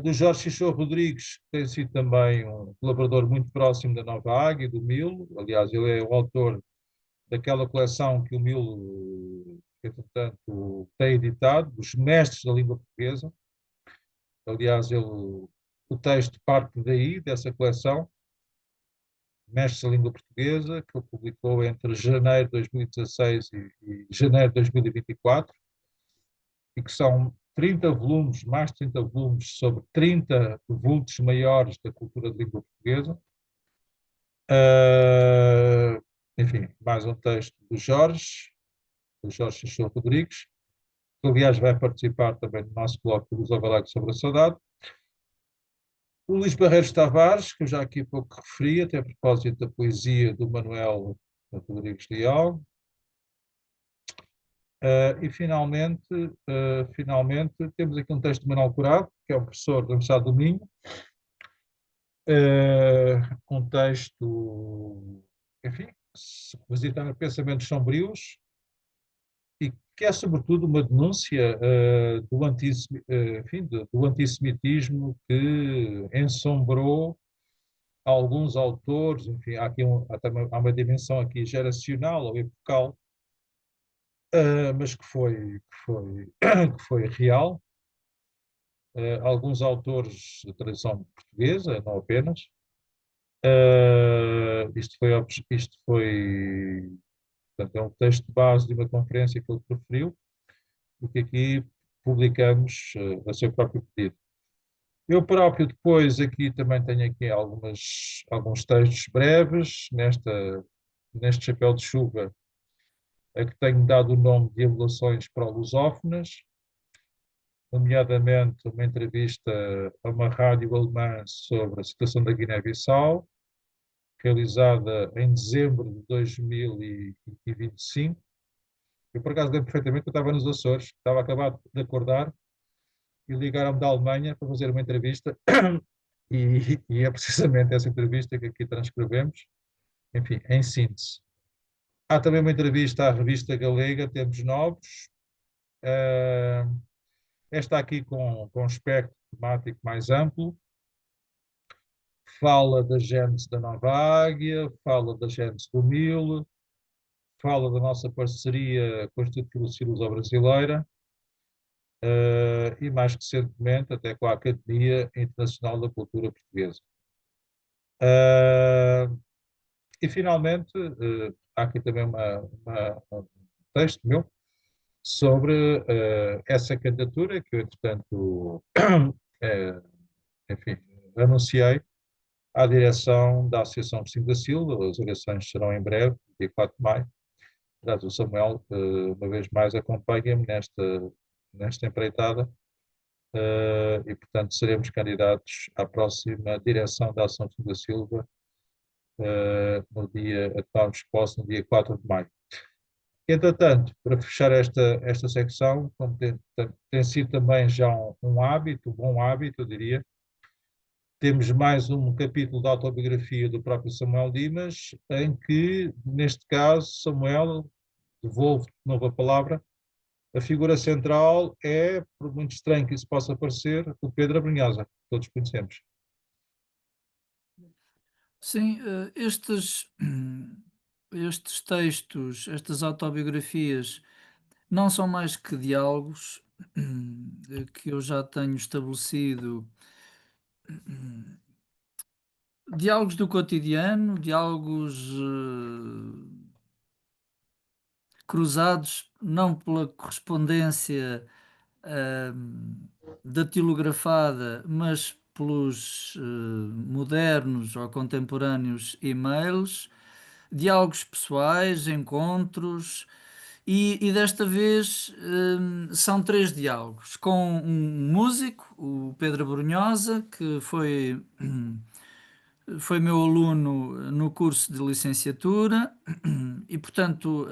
Do Jorge Xixô Rodrigues, que tem sido também um colaborador muito próximo da Nova Águia, do Mil. Aliás, ele é o autor daquela coleção que o Mil, entretanto, tem editado, dos Mestres da Língua Portuguesa. Aliás, o texto parte daí, dessa coleção, Mestres da Língua Portuguesa, que ele publicou entre janeiro de 2016 e janeiro de 2024, e que são 30 volumes, mais de 30 volumes, sobre 30 vultos maiores da cultura de língua portuguesa. Enfim, mais um texto do Jorge Xixô Rodrigues, que aliás vai participar também no nosso colóquio do Luso sobre a saudade. O Luís Barreiros Tavares, que eu já aqui há pouco referi, até a propósito da poesia do Manuel Rodrigues Leal. E finalmente, temos aqui um texto de Manuel Curado, que é um professor da Universidade do Minho, um texto, enfim, visitando pensamentos sombrios, e que é sobretudo uma denúncia do antissemitismo que ensombrou alguns autores. Enfim, há uma dimensão aqui geracional ou epocal, mas que foi real. Alguns autores da tradição portuguesa, não apenas. Portanto, é um texto de base de uma conferência que ele proferiu e que aqui publicamos a seu próprio pedido. Eu próprio depois aqui também tenho aqui alguns textos breves neste chapéu de chuva, a que tenho dado o nome de Evoluções Pró-Lusófonas, nomeadamente uma entrevista a uma rádio alemã sobre a situação da Guiné-Bissau, realizada em dezembro de 2025. Eu, por acaso, lembro perfeitamente que eu estava nos Açores, estava acabado de acordar e ligaram-me da Alemanha para fazer uma entrevista, e é precisamente essa entrevista que aqui transcrevemos, enfim, em síntese. Há também uma entrevista à revista galega Tempos Novos, esta aqui com um espectro temático mais amplo. Fala da gênese da Nova Águia, fala da gênese do Mil, fala da nossa parceria com o Instituto de Filosofia Luso-Brasileira, e mais recentemente até com a Academia Internacional da Cultura Portuguesa. E finalmente, há aqui também um texto meu sobre essa candidatura que eu, entretanto, eh, enfim, anunciei à direção da Associação Vicente da Silva. As eleições serão em breve, dia 4 de maio. Portanto, o Samuel, uma vez mais, acompanha-me nesta empreitada, e, portanto, seremos candidatos à próxima direção da Ação Vicente da Silva, no dia, a tomarmos posse no dia 4 de maio. Entretanto, para fechar esta secção, como tem sido também já um hábito, um bom hábito, eu diria, temos mais um capítulo da autobiografia do próprio Samuel Dimas, em que, neste caso, Samuel, devolvo de novo a palavra, a figura central é, por muito estranho que isso possa parecer, o Pedro Abrunhosa, que todos conhecemos. Sim, estes textos, estas autobiografias, não são mais que diálogos que eu já tenho estabelecido, diálogos do cotidiano, diálogos cruzados não pela correspondência datilografada, mas pelos modernos ou contemporâneos e-mails, diálogos pessoais, encontros, e desta vez são três diálogos com um músico, o Pedro Brunhosa, que foi meu aluno no curso de licenciatura e, portanto,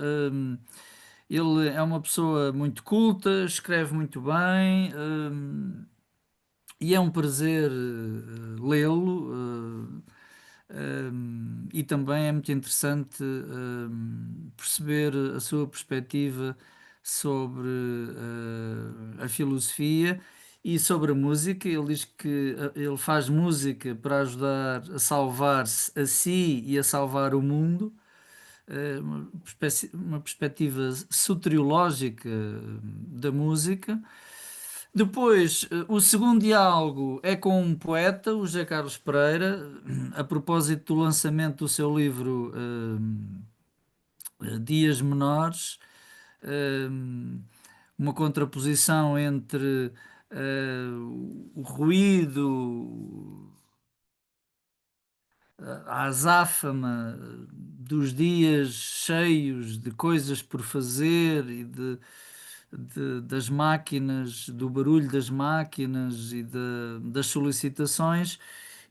ele é uma pessoa muito culta, escreve muito bem, e é um prazer lê-lo. E também é muito interessante perceber a sua perspectiva sobre a filosofia e sobre a música. Ele diz que ele faz música para ajudar a salvar-se a si e a salvar o mundo, uma perspectiva soteriológica da música. Depois, o segundo diálogo é com um poeta, o José Carlos Pereira, a propósito do lançamento do seu livro Dias Menores, eh, uma contraposição entre o ruído, a azáfama dos dias cheios de coisas por fazer e das máquinas, do barulho das máquinas e das solicitações,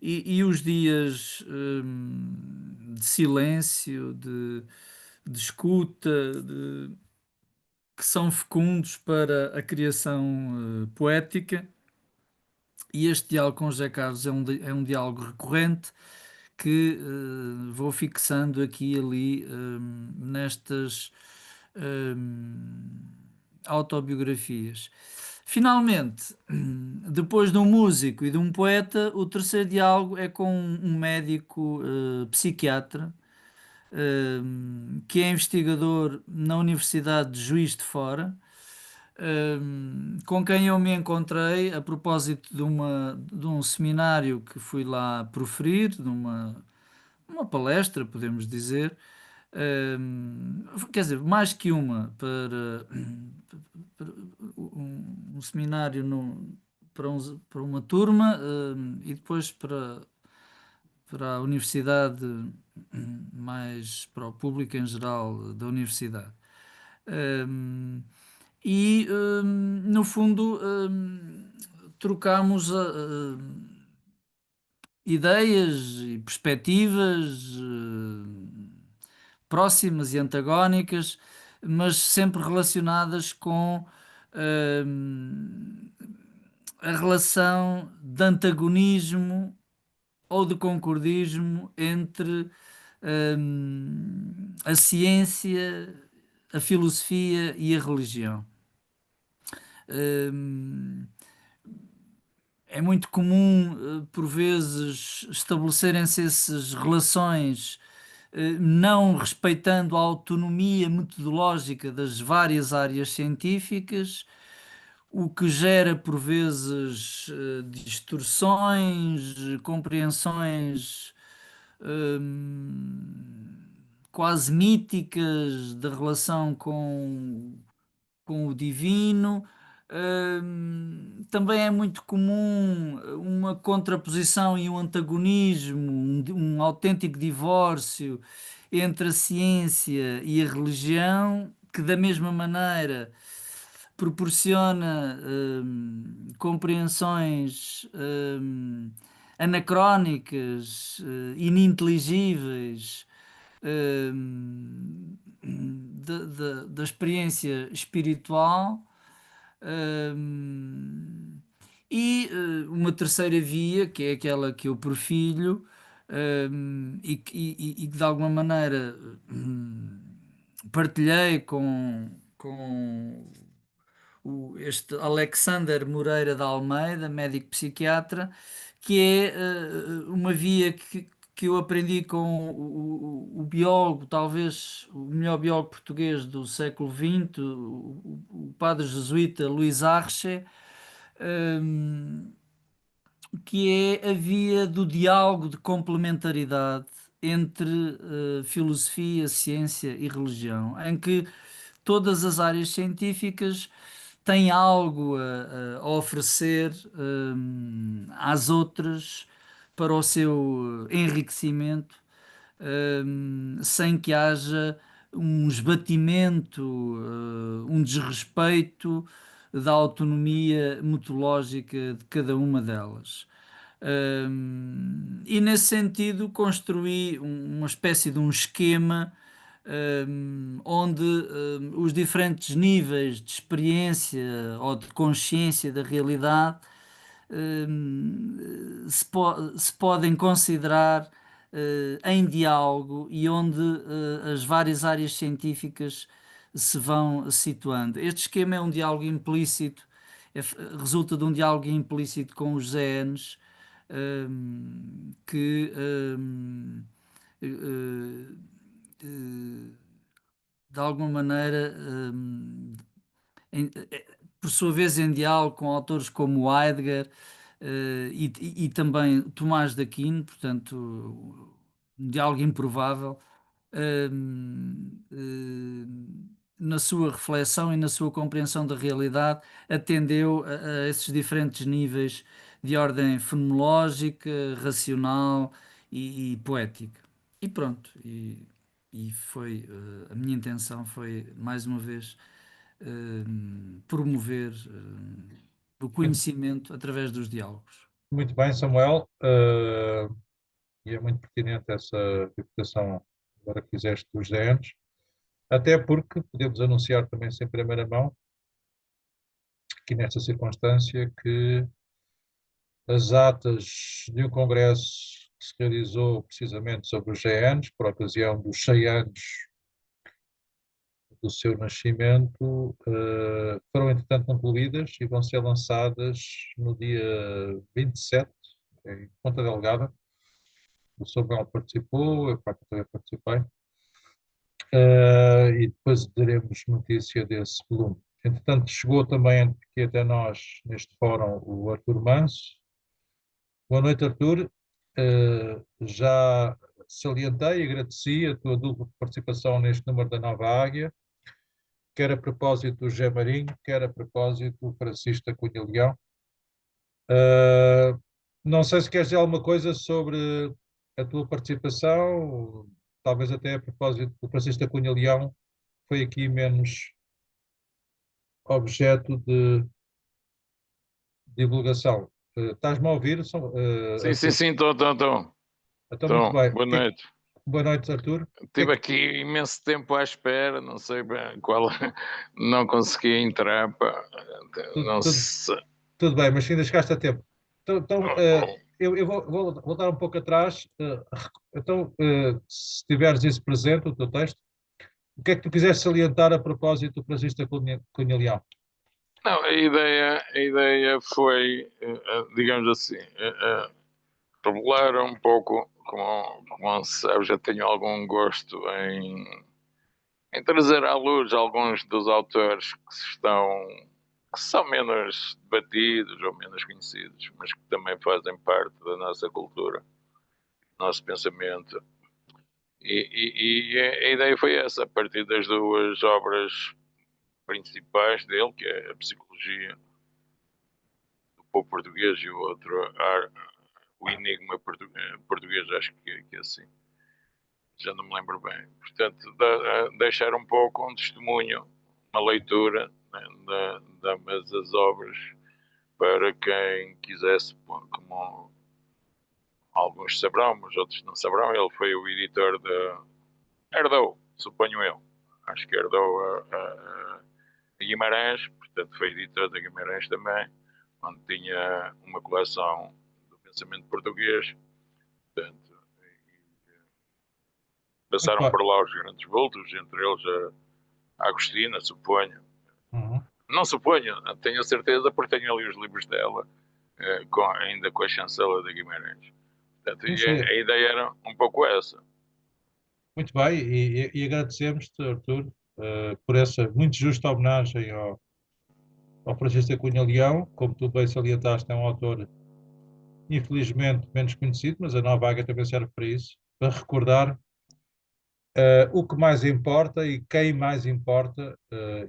e os dias de silêncio, de escuta, que são fecundos para a criação poética. E este diálogo com José Carlos é um diálogo recorrente que vou fixando aqui e ali nestas autobiografias. Finalmente, depois de um músico e de um poeta, o terceiro diálogo é com um médico psiquiatra que é investigador na Universidade de Juiz de Fora, com quem eu me encontrei a propósito de um seminário que fui lá proferir, uma palestra, podemos dizer. Quer dizer, mais que uma, para um seminário para uma turma, e depois para a universidade, mais para o público em geral da universidade. Um, no fundo, trocámos ideias e perspectivas próximas e antagónicas, mas sempre relacionadas com a relação de antagonismo ou de concordismo entre a ciência, a filosofia e a religião. Hum, É muito comum, por vezes, estabelecerem-se essas relações, não respeitando a autonomia metodológica das várias áreas científicas, o que gera, por vezes, distorções, compreensões quase míticas da relação com com o divino. Também é muito comum uma contraposição e um antagonismo, um autêntico divórcio entre a ciência e a religião, que da mesma maneira proporciona compreensões anacrónicas, ininteligíveis da experiência espiritual. hum, uma terceira via, que é aquela que eu perfilho, e que de alguma maneira partilhei com este Alexander Moreira de Almeida, médico psiquiatra, que é uma via que eu aprendi com o biólogo, talvez o melhor biólogo português do século XX, o padre jesuíta Luís Arce, hum, que é a via do diálogo de complementaridade entre filosofia, ciência e religião, em que todas as áreas científicas têm algo a oferecer às outras para o seu enriquecimento, sem que haja um esbatimento, um desrespeito da autonomia metodológica de cada uma delas. E nesse sentido construí uma espécie de um esquema onde os diferentes níveis de experiência ou de consciência da realidade se podem considerar em diálogo e onde as várias áreas científicas se vão situando. Este esquema é um diálogo implícito, resulta de um diálogo implícito com os ZNs, que eh, eh, de alguma maneira, por sua vez, em diálogo com autores como Heidegger e também Tomás de Aquino, portanto, um diálogo improvável, na sua reflexão e na sua compreensão da realidade, atendeu a esses diferentes níveis de ordem fenomenológica, racional e poética. E pronto, e foi a minha intenção foi mais uma vez promover o Muito, conhecimento através dos diálogos. muito bem, Samuel. E é muito pertinente essa reputação agora que fizeste dos DNs, até porque podemos anunciar também sem primeira mão, aqui nesta circunstância, que as atas de um congresso que se realizou precisamente sobre os GNs, por ocasião dos 100 anos do seu nascimento, foram entretanto concluídas e vão ser lançadas no dia 27, em Ponta Delgada. O Samuel participou, eu também participei, e depois daremos notícia desse volume. Entretanto, chegou também aqui até nós, neste fórum, o Artur Manso. Boa noite, Artur. Já salientei e agradeci a tua dupla participação neste número da Nova Águia, quer a propósito do José Marinho, quer a propósito do Francisco da Cunha Leão. Não sei se queres dizer alguma coisa sobre a tua participação, talvez até a propósito do Francisco da Cunha Leão, foi aqui menos objeto de divulgação. Estás-me a ouvir, Sim, sim, Artur? sim, estou. Então, muito bem. Boa noite. Boa noite, Artur. Estive aqui imenso tempo à espera, não sei bem qual, não consegui entrar, pá. Tudo, Não tudo, sei. tudo bem, mas ainda chegaste a tempo. Então, eu vou voltar um pouco atrás. Então, se tiveres isso presente, o teu texto, o que é que tu quiseste salientar a propósito do Francisco da Cunha Leão? Não, a ideia foi, digamos assim, revelar um pouco, como se sabe, já tenho algum gosto em trazer à luz alguns dos autores que são menos debatidos ou menos conhecidos, mas que também fazem parte da nossa cultura, do nosso pensamento. E a ideia foi essa, a partir das duas obras principais dele, que é a psicologia do povo português, e o outro, o enigma português, acho que é assim. Já não me lembro bem. Portanto, deixar um pouco um testemunho, uma leitura, né, de ambas as obras, para quem quisesse, como alguns saberão, mas outros não saberão. Ele foi o editor herdou, suponho eu. Acho que herdou a Guimarães, portanto foi editor da Guimarães também, onde tinha uma coleção do pensamento português. Portanto, passaram por lá os grandes vultos, entre eles a Agostina, suponho. Uhum. Não suponho, tenho certeza, porque tenho ali os livros dela, ainda com a chancela da Guimarães. Portanto, Sim, sim. a ideia era um pouco essa. Muito bem, e agradecemos-te, Artur, por essa muito justa homenagem ao Francisco da Cunha Leão. Como tu bem salientaste, é um autor infelizmente menos conhecido, mas a Nova Águia também serve para isso, para recordar o que mais importa e quem mais importa,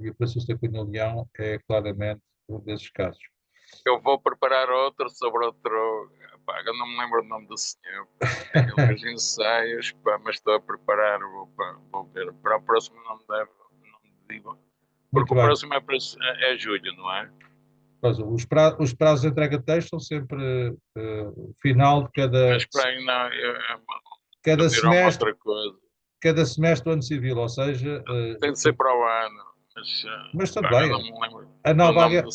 e o Francisco da Cunha Leão é claramente um desses casos. Eu vou preparar outro sobre outro. Pá, eu não me lembro o nome do senhor. Tenho uns ensaios, pá, mas estou a preparar. Vou ver. Para o próximo não me digo. Muito Porque o bem. próximo é julho, não é? Pois, os prazos de entrega de texto são sempre o final de Mas para aí não, cada pediram uma semestre, outra coisa. cada semestre do ano civil, ou seja, Tem de ser para o ano. mas tudo Pá, eu não bem. me lembro A do nova nome águia, do.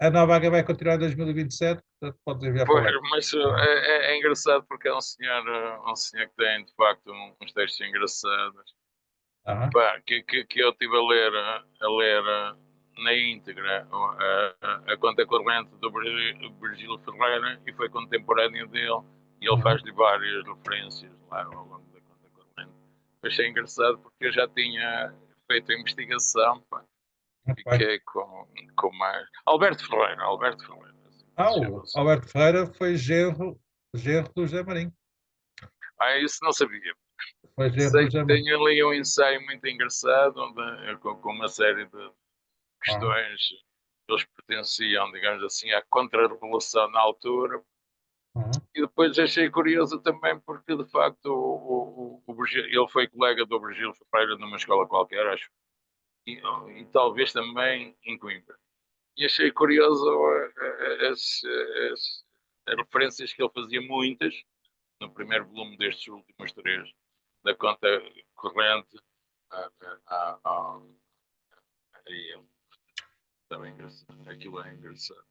a nova águia vai continuar em 2027, portanto podes enviar para Pois, lá. mas é engraçado porque é um senhor que tem de facto uns textos engraçados. Aham. Pá, que eu estive a ler na íntegra a conta corrente do Virgílio Ferreira, e foi contemporâneo dele, e ele Uhum. faz-lhe várias referências lá ao longo da conta corrente. Achei engraçado porque eu já tinha feito a investigação, pá. Muito bem. Fiquei com mais. Alberto Ferreira, assim que se chama O assim. Alberto Ferreira foi genro do José Marinho. Isso não sabia. Foi genro do Sei que José Marinho. tem ali um ensaio muito engraçado, onde, com uma série de Aham. questões. Eles pertenciam, digamos assim, à contra-revolução na altura. Uhum. E depois achei curioso também porque, de facto, ele foi colega do Virgílio Ferreira numa escola qualquer, acho, e talvez também em Coimbra. E achei curioso as, as- as referências que ele fazia, muitas, no primeiro volume destes últimos três, da conta corrente, a, a, a, a ele. Também engraçado. Aquilo é engraçado.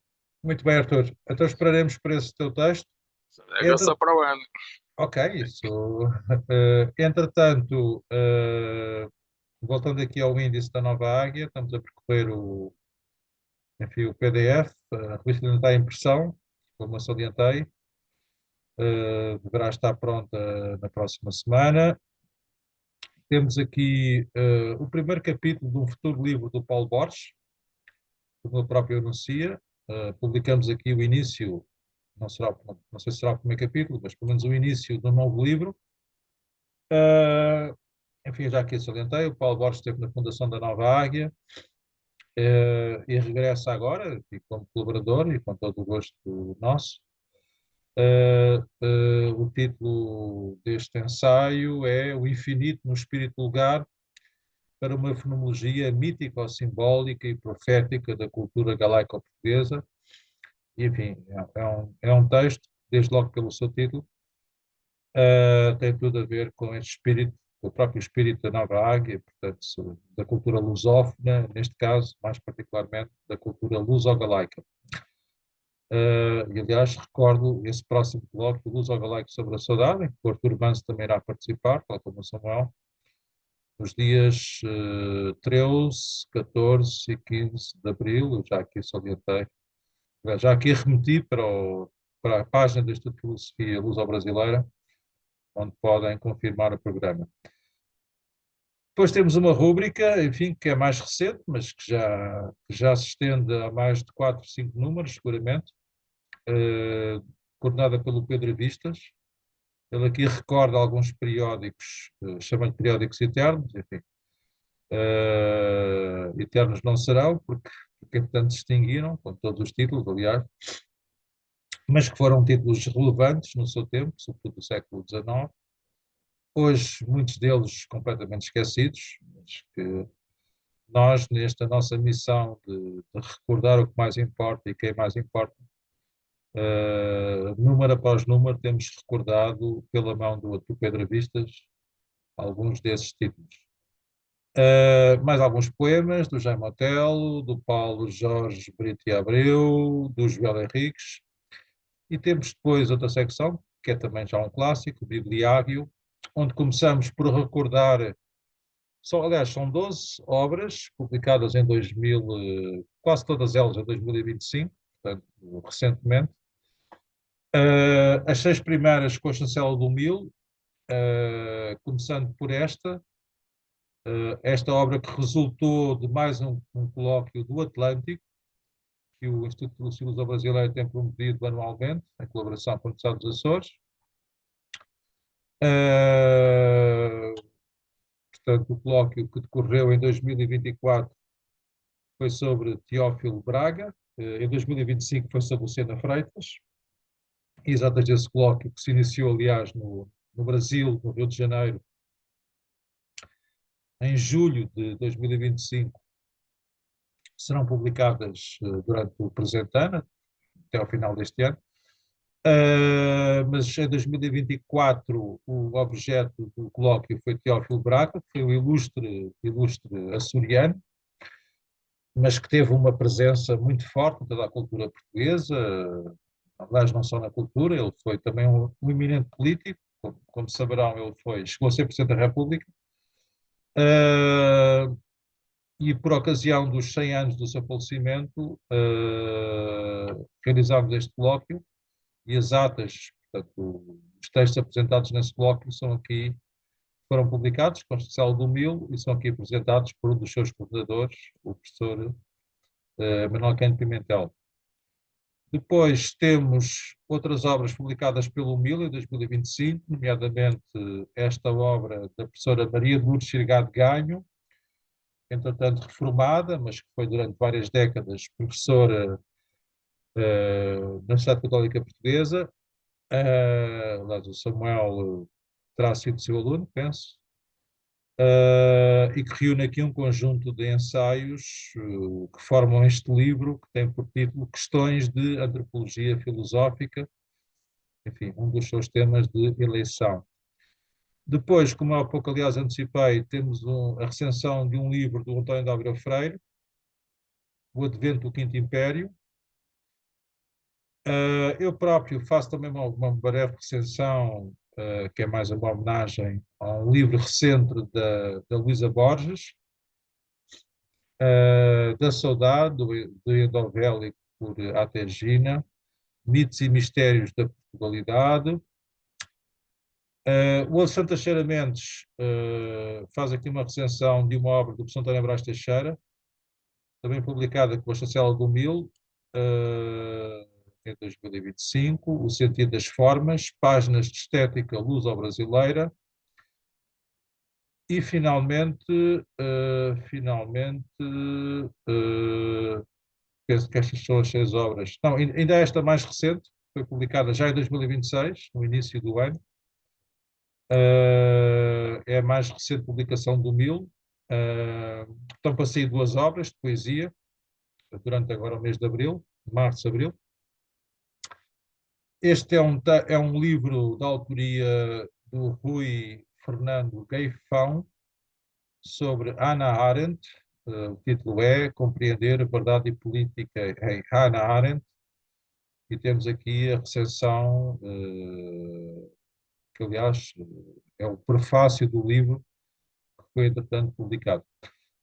Muito bem, Arthur. Então esperaremos por esse teu texto. Agora só para o ano. Ok, isso. Entretanto, voltando aqui ao índice da Nova Águia, estamos a percorrer enfim, o PDF, a revista ainda está em impressão, como eu salientei, deverá estar pronta na próxima semana. Temos aqui o primeiro capítulo de um futuro livro do Paulo Borges, como ele próprio anuncia. Publicamos aqui o início, não sei se será o primeiro capítulo, mas pelo menos o início do novo livro. Enfim, já aqui salientei, o Paulo Borges esteve na fundação da Nova Águia, e regressa agora, enfim, como colaborador e com todo o gosto nosso. O título deste ensaio é O Infinito no Espírito Lugar para uma fenomenologia mítico-simbólica e profética da cultura galaico-portuguesa. Enfim, é um texto, desde logo pelo seu título, tem tudo a ver com este espírito, com o próprio espírito da Nova Águia, portanto, da cultura lusófona, neste caso, mais particularmente, da cultura luso-galaica. E, aliás, recordo esse próximo colóquio, Luso-Galaico sobre a Saudade, em que o Artur Manso também irá participar, tal como o Samuel, nos dias 13, 14 e 15 de abril. Eu já aqui salientei, já aqui remeti para a página do Instituto de Filosofia Luso-Brasileira, onde podem confirmar o programa. Depois temos uma rúbrica, enfim, que é mais recente, mas que já se estende a mais de 4, 5 números, seguramente, coordenada pelo Pedro Vistas. Ele aqui recorda alguns periódicos, chama-lhe periódicos eternos, enfim, Eternos não serão, porque entretanto se extinguiram, com todos os títulos, aliás, mas que foram títulos relevantes no seu tempo, sobretudo do século XIX. Hoje, muitos deles completamente esquecidos, mas que nós, nesta nossa missão de recordar o que mais importa e quem mais importa, número após número, temos recordado, pela mão do Pedro Vistas, alguns desses títulos. Mais alguns poemas do Jaime Otelo, do Paulo Jorge Brito e Abreu, do Joel Henriques, e temos depois outra secção, que é também já um clássico, o Bibliário, onde começamos por recordar, aliás, são 12 obras publicadas em 2000, quase todas elas em 2025, portanto, recentemente. As 6 primeiras com a chancela do Mil, começando por esta obra que resultou de mais um colóquio do Atlântico, que o Instituto de Filosofia Brasileira tem promovido anualmente, em colaboração com o Estado dos Açores. Portanto, o colóquio que decorreu em 2024 foi sobre Teófilo Braga, em 2025 foi sobre Lucena Freitas, e exatamente esse colóquio que se iniciou, aliás, no Brasil, no Rio de Janeiro, em julho de 2025, serão publicadas durante o presente ano, até ao final deste ano. Mas em 2024 o objeto do colóquio foi Teófilo Braga, que foi um ilustre açoriano, mas que teve uma presença muito forte em toda a cultura portuguesa, aliás, não só na cultura, ele foi também um eminente político, como saberão, chegou a ser Presidente da República, e por ocasião dos 100 anos do seu falecimento, realizámos este colóquio, e as atas, portanto, os textos apresentados nesse colóquio foram publicados com a chancela do Mil e são aqui apresentados por um dos seus coordenadores, o professor Manuel Canho Pimentel. Depois temos outras obras publicadas pelo Mil em 2025, nomeadamente esta obra da professora Maria de Lourdes Chirgado Ganho, entretanto reformada, mas que foi durante várias décadas professora na Universidade Católica Portuguesa. O Samuel terá sido seu aluno, penso, e que reúne aqui um conjunto de ensaios que formam este livro, que tem por título Questões de Antropologia Filosófica, enfim, um dos seus temas de eleição. Depois, como há pouco, aliás, antecipei, temos a recensão de um livro do António de Abreu Freire, O Advento do Quinto Império. Eu próprio faço também uma breve recensão, que é mais uma homenagem a um livro recente da Luísa Borges, da Saudade, do Endovelli por A.T. Gina, Mitos e Mistérios da Portugalidade. O Alexandre Teixeira Mendes faz aqui uma recensão de uma obra do professor António Brás Teixeira, também publicada com a chancela do Mil, em 2025, O Sentido das Formas, Páginas de Estética Luso-Brasileira. E, finalmente, penso que estas são as 6 obras. Não, ainda esta mais recente, foi publicada já em 2026, no início do ano. É a mais recente publicação do Mil. Estão para sair 2 obras de poesia, durante agora o mês de abril, março, abril. Este é um livro da autoria do Rui Fernando Gaifão, sobre Hannah Arendt. O título é Compreender a Verdade e Política em Hannah Arendt. E temos aqui a recensão, que aliás é o prefácio do livro, que foi entretanto publicado.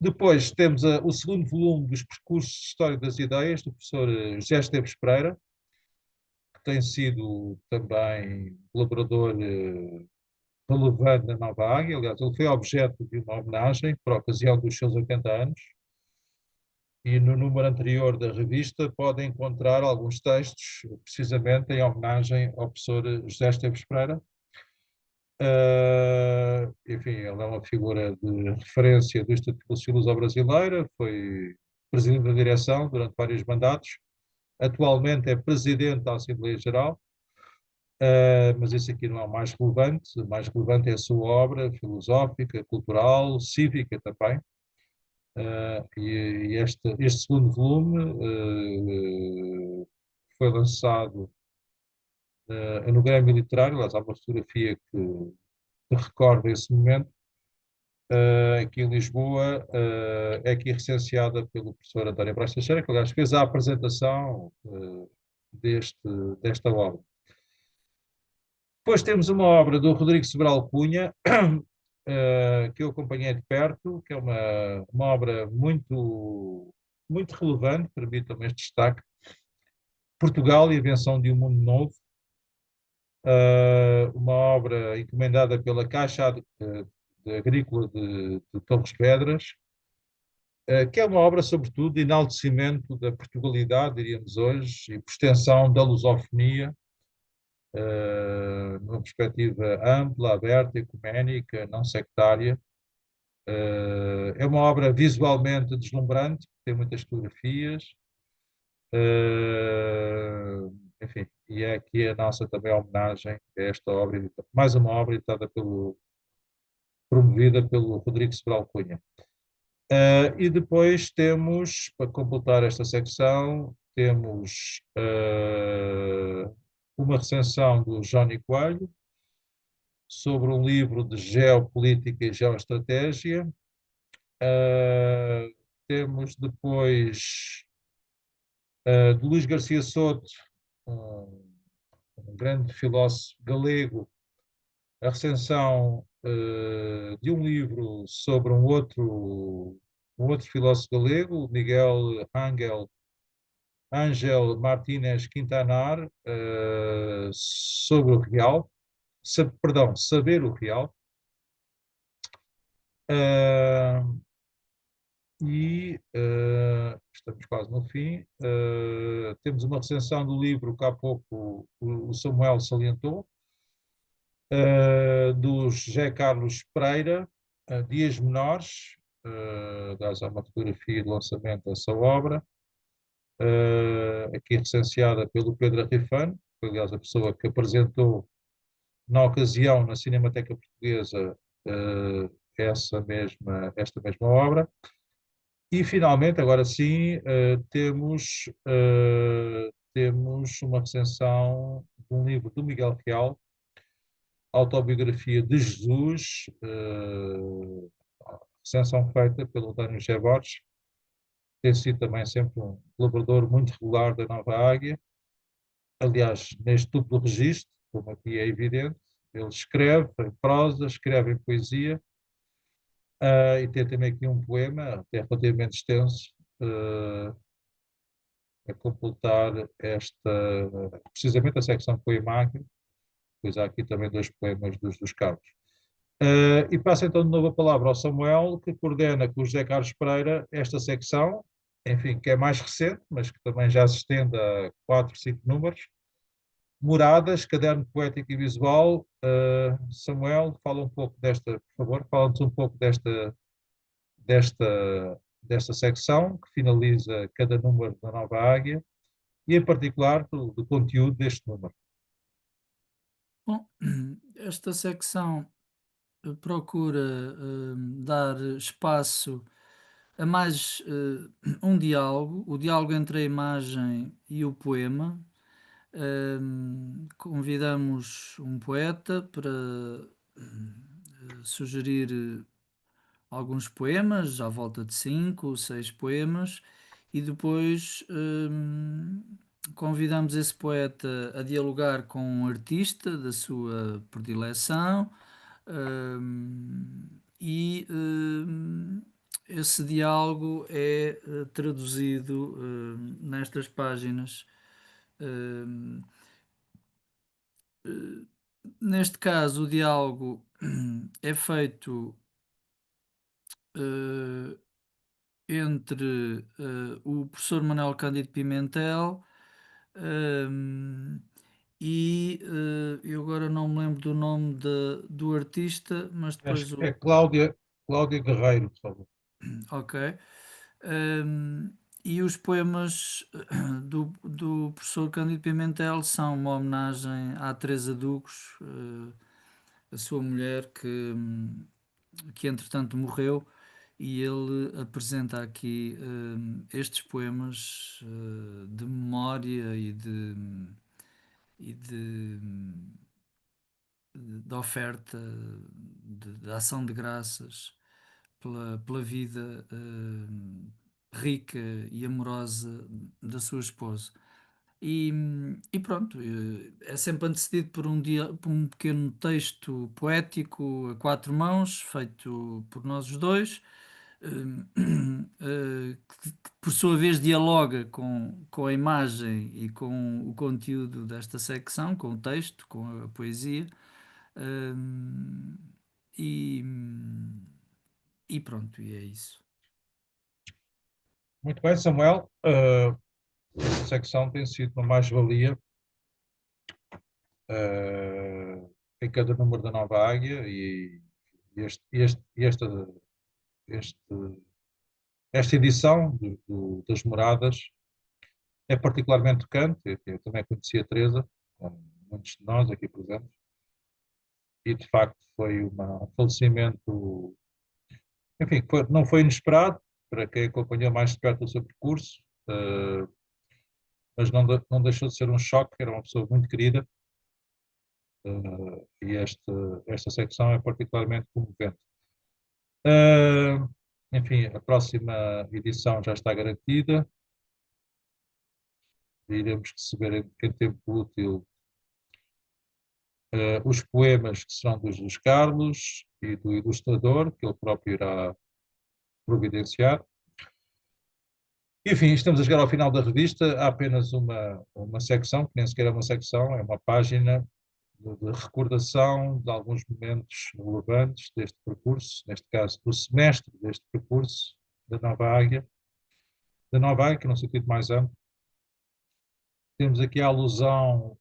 Depois temos o segundo volume dos Percursos de História das Ideias, do professor José Esteves Pereira, que tem sido também colaborador relevante na Nova Águia. Aliás, ele foi objeto de uma homenagem por ocasião dos seus 80 anos. E no número anterior da revista podem encontrar alguns textos, precisamente em homenagem ao professor José Esteves Pereira. Enfim, ele é uma figura de referência do Instituto de Filosofia Brasileira, foi presidente da direção durante vários mandatos, atualmente é presidente da Assembleia Geral, mas isso aqui não é o mais relevante é a sua obra filosófica, cultural, cívica também. E este segundo volume foi lançado no Grêmio Literário, aliás, há uma fotografia que recorda esse momento, aqui em Lisboa, é aqui recenseada pelo professor António Brás Teixeira, que aliás fez a apresentação deste, desta obra. Depois temos uma obra do Rodrigo Sobral Cunha, que eu acompanhei de perto, que é uma obra muito relevante, permitam-me este destaque, Portugal e a Invenção de um Mundo Novo, uma obra encomendada pela Caixa Agrícola de Torres Vedras, que é uma obra, sobretudo, de enaltecimento da Portugalidade, diríamos hoje, e por extensão da lusofonia, numa perspectiva ampla, aberta, ecuménica, não sectária. É uma obra visualmente deslumbrante, tem muitas fotografias, enfim, e é aqui a nossa também homenagem a esta obra, mais uma obra editada promovida pelo Rodrigo Sobral Cunha. E depois temos, para completar esta secção, temos uma recensão do Jónny Coelho sobre um livro de geopolítica e geoestratégia. Temos depois de Luís Garcia Soto, um grande filósofo galego, a recensão de um livro sobre um outro filósofo galego, Miguel Ángel Martínez Quintanar, sobre o real, perdão, saber o real. Estamos quase no fim. Temos uma recensão do livro que há pouco o Samuel salientou, do José Carlos Pereira, Dias Menores, há uma fotografia de lançamento dessa obra, aqui recenseada pelo Pedro Arrifano, que foi aliás a pessoa que apresentou na ocasião na Cinemateca Portuguesa esta mesma obra. E finalmente, agora sim, temos uma recensão de um livro do Miguel Real, Autobiografia de Jesus, recensão feita pelo António José Borges, tem sido também sempre um colaborador muito regular da Nova Águia, aliás, neste duplo registro, como aqui é evidente, ele escreve em prosa, escreve em poesia, e tem também aqui um poema, até relativamente extenso, a completar precisamente a secção poemática, pois há aqui também dois poemas dos Carlos. E passo então de novo a palavra ao Samuel, que coordena com o José Carlos Pereira esta secção, enfim, que é mais recente, mas que também já se estende a 4, 5 números. Moradas, Caderno Poético e Visual. Samuel, fala um pouco desta, por favor, fala-nos um pouco desta secção, que finaliza cada número da Nova Águia, e em particular do conteúdo deste número. Bom, esta secção procura dar espaço a mais um diálogo, o diálogo entre a imagem e o poema. Convidamos um poeta para sugerir alguns poemas, à volta de 5 ou 6 poemas, e depois convidamos esse poeta a dialogar com um artista da sua predileção, e esse diálogo é traduzido nestas páginas. Hum, eh, Neste caso, o diálogo é feito eh, entre o professor Manuel Cândido Pimentel, hum, e eu agora não me lembro do nome do artista, mas depois Acho que é Cláudia Guerreiro, por favor. Ok. E os poemas do professor Cândido Pimentel são uma homenagem à Teresa Dugos, a sua mulher que entretanto morreu, e ele apresenta aqui estes poemas de memória e de oferta, de ação de graças pela vida rica e amorosa da sua esposa. E pronto, é sempre antecedido por um pequeno texto poético a quatro mãos, feito por nós os dois, que por sua vez dialoga com a imagem e com o conteúdo desta secção, com o texto, com a poesia. hum, e, e pronto, e é isso. Muito bem, Samuel. Esta secção tem sido uma mais-valia em cada número da Nova Águia e este- esta edição das Moradas é particularmente tocante. Eu também conheci a Teresa, como muitos de nós aqui presentes, e de facto foi um falecimento, enfim, não foi inesperado para quem acompanhou mais de perto o seu percurso, mas não deixou de ser um choque. Era uma pessoa muito querida, e esta secção é particularmente comovente. Enfim, a próxima edição já está garantida. Iremos receber em tempo útil os poemas que serão dos Luís Carlos e do ilustrador, que ele próprio irá providenciar. Enfim, estamos a chegar ao final da revista. Há apenas uma secção, que nem sequer é uma secção, é uma página de recordação de alguns momentos relevantes deste percurso, neste caso do semestre deste percurso da Nova Águia, que no sentido mais amplo. Temos aqui a alusão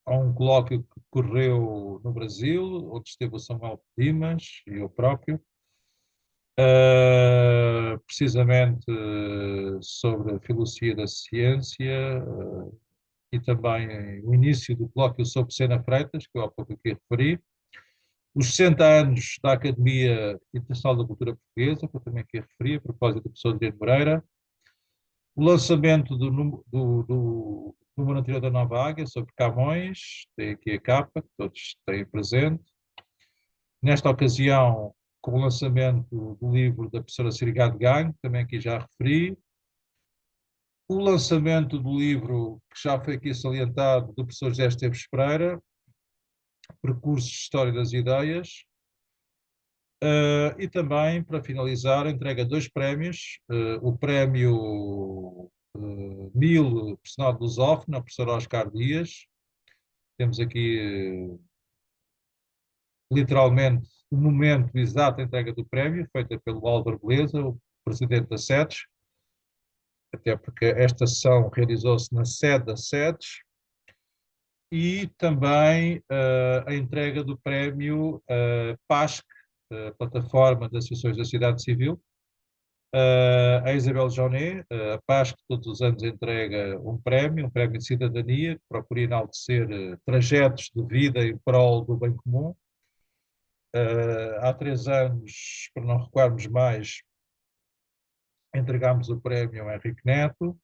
a um colóquio que ocorreu no Brasil, onde esteve o Samuel Dimas e eu próprio, precisamente sobre a filosofia da ciência, e também o início do colóquio sobre Sena Freitas, que eu há pouco aqui referi, os 60 anos da Academia Internacional da Cultura Portuguesa, que eu também aqui referi, a propósito do professor Adriano Moreira, o lançamento do número anterior da Nova Águia sobre Camões, tem aqui a capa, que todos têm presente. Nesta ocasião, com o lançamento do livro da professora Sirigade Ganho, também aqui já referi. O lançamento do livro, que já foi aqui salientado, do professor José Esteves Pereira, Percursos de História das Ideias. E também, para finalizar, entrega dois prémios. O prémio 1000 Personal de Lusófono, ao professor Oscar Dias. Temos aqui, literalmente, o momento exato da entrega do prémio, feita pelo Álvaro Beleza, o presidente da SEDES, até porque esta sessão realizou-se na sede da SEDES. E também a entrega do prémio PASC, Plataforma de Associações da Sociedade Civil, a Isabel Jonet. A PASC todos os anos entrega um prémio de cidadania, que procura enaltecer trajetos de vida em prol do bem comum. Há 3 anos, para não recuarmos mais, entregámos o prémio ao Henrique Neto.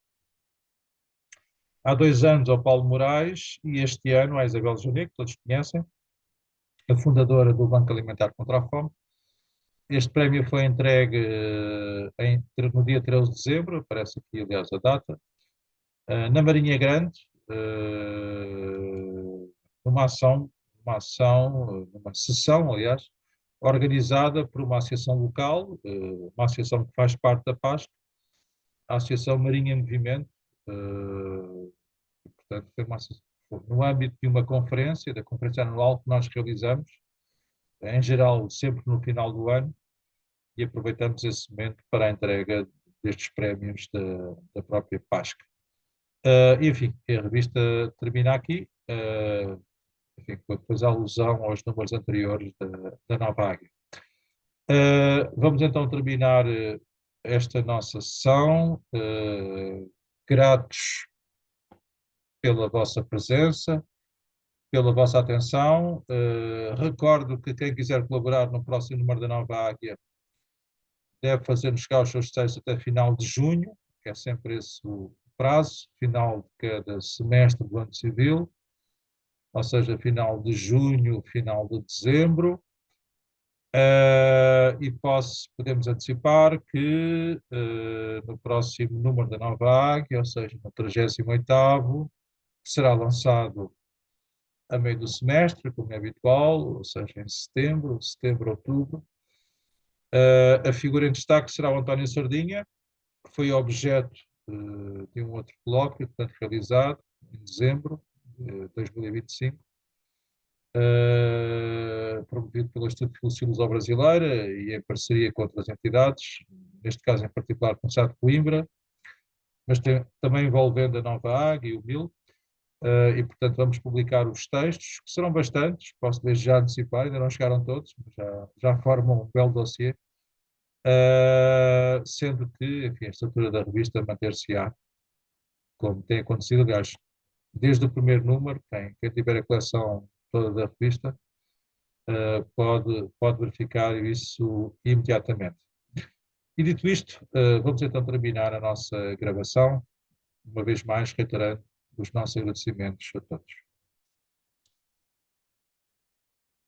Há 2 anos ao Paulo Moraes e este ano à Isabel Jonet, que todos conhecem, a fundadora do Banco Alimentar contra a Fome. Este prémio foi entregue no dia 13 de dezembro, aparece aqui, aliás, a data, na Marinha Grande, numa sessão, aliás, organizada por uma associação local, uma associação que faz parte da PASC, a Associação Marinha em Movimento. Portanto, foi no âmbito de uma conferência, da conferência anual que nós realizamos, em geral, sempre no final do ano, e aproveitamos esse momento para a entrega destes prémios da própria PASC. Enfim, a revista termina aqui. enfim, depois a alusão aos números anteriores da Nova Águia. Vamos então terminar esta nossa sessão, gratos pela vossa presença, pela vossa atenção. Recordo que quem quiser colaborar no próximo número da Nova Águia deve fazer-nos chegar os seus textos até final de junho, que é sempre esse o prazo, final de cada semestre do ano civil, ou seja, final de junho, final de dezembro. E podemos antecipar que no próximo número da Nova Águia, ou seja, no 38º, que será lançado a meio do semestre, como é habitual, ou seja, em setembro, outubro. A figura em destaque será o António Sardinha, que foi objeto de um outro colóquio, portanto, realizado em dezembro de 2025, promovido pelo Instituto de Filosofia Brasileira e em parceria com outras entidades, neste caso em particular com o Estado de Coimbra, mas também envolvendo a Nova Águia e o MIL. E, portanto, vamos publicar os textos, que serão bastantes, posso desde já antecipar, ainda não chegaram todos, mas já formam um belo dossiê, sendo que, enfim, a estrutura da revista manter-se-á, como tem acontecido, aliás, desde o primeiro número, quem tiver a coleção toda da revista, pode verificar isso imediatamente. E dito isto, vamos então terminar a nossa gravação, uma vez mais reiterando os nossos agradecimentos a todos.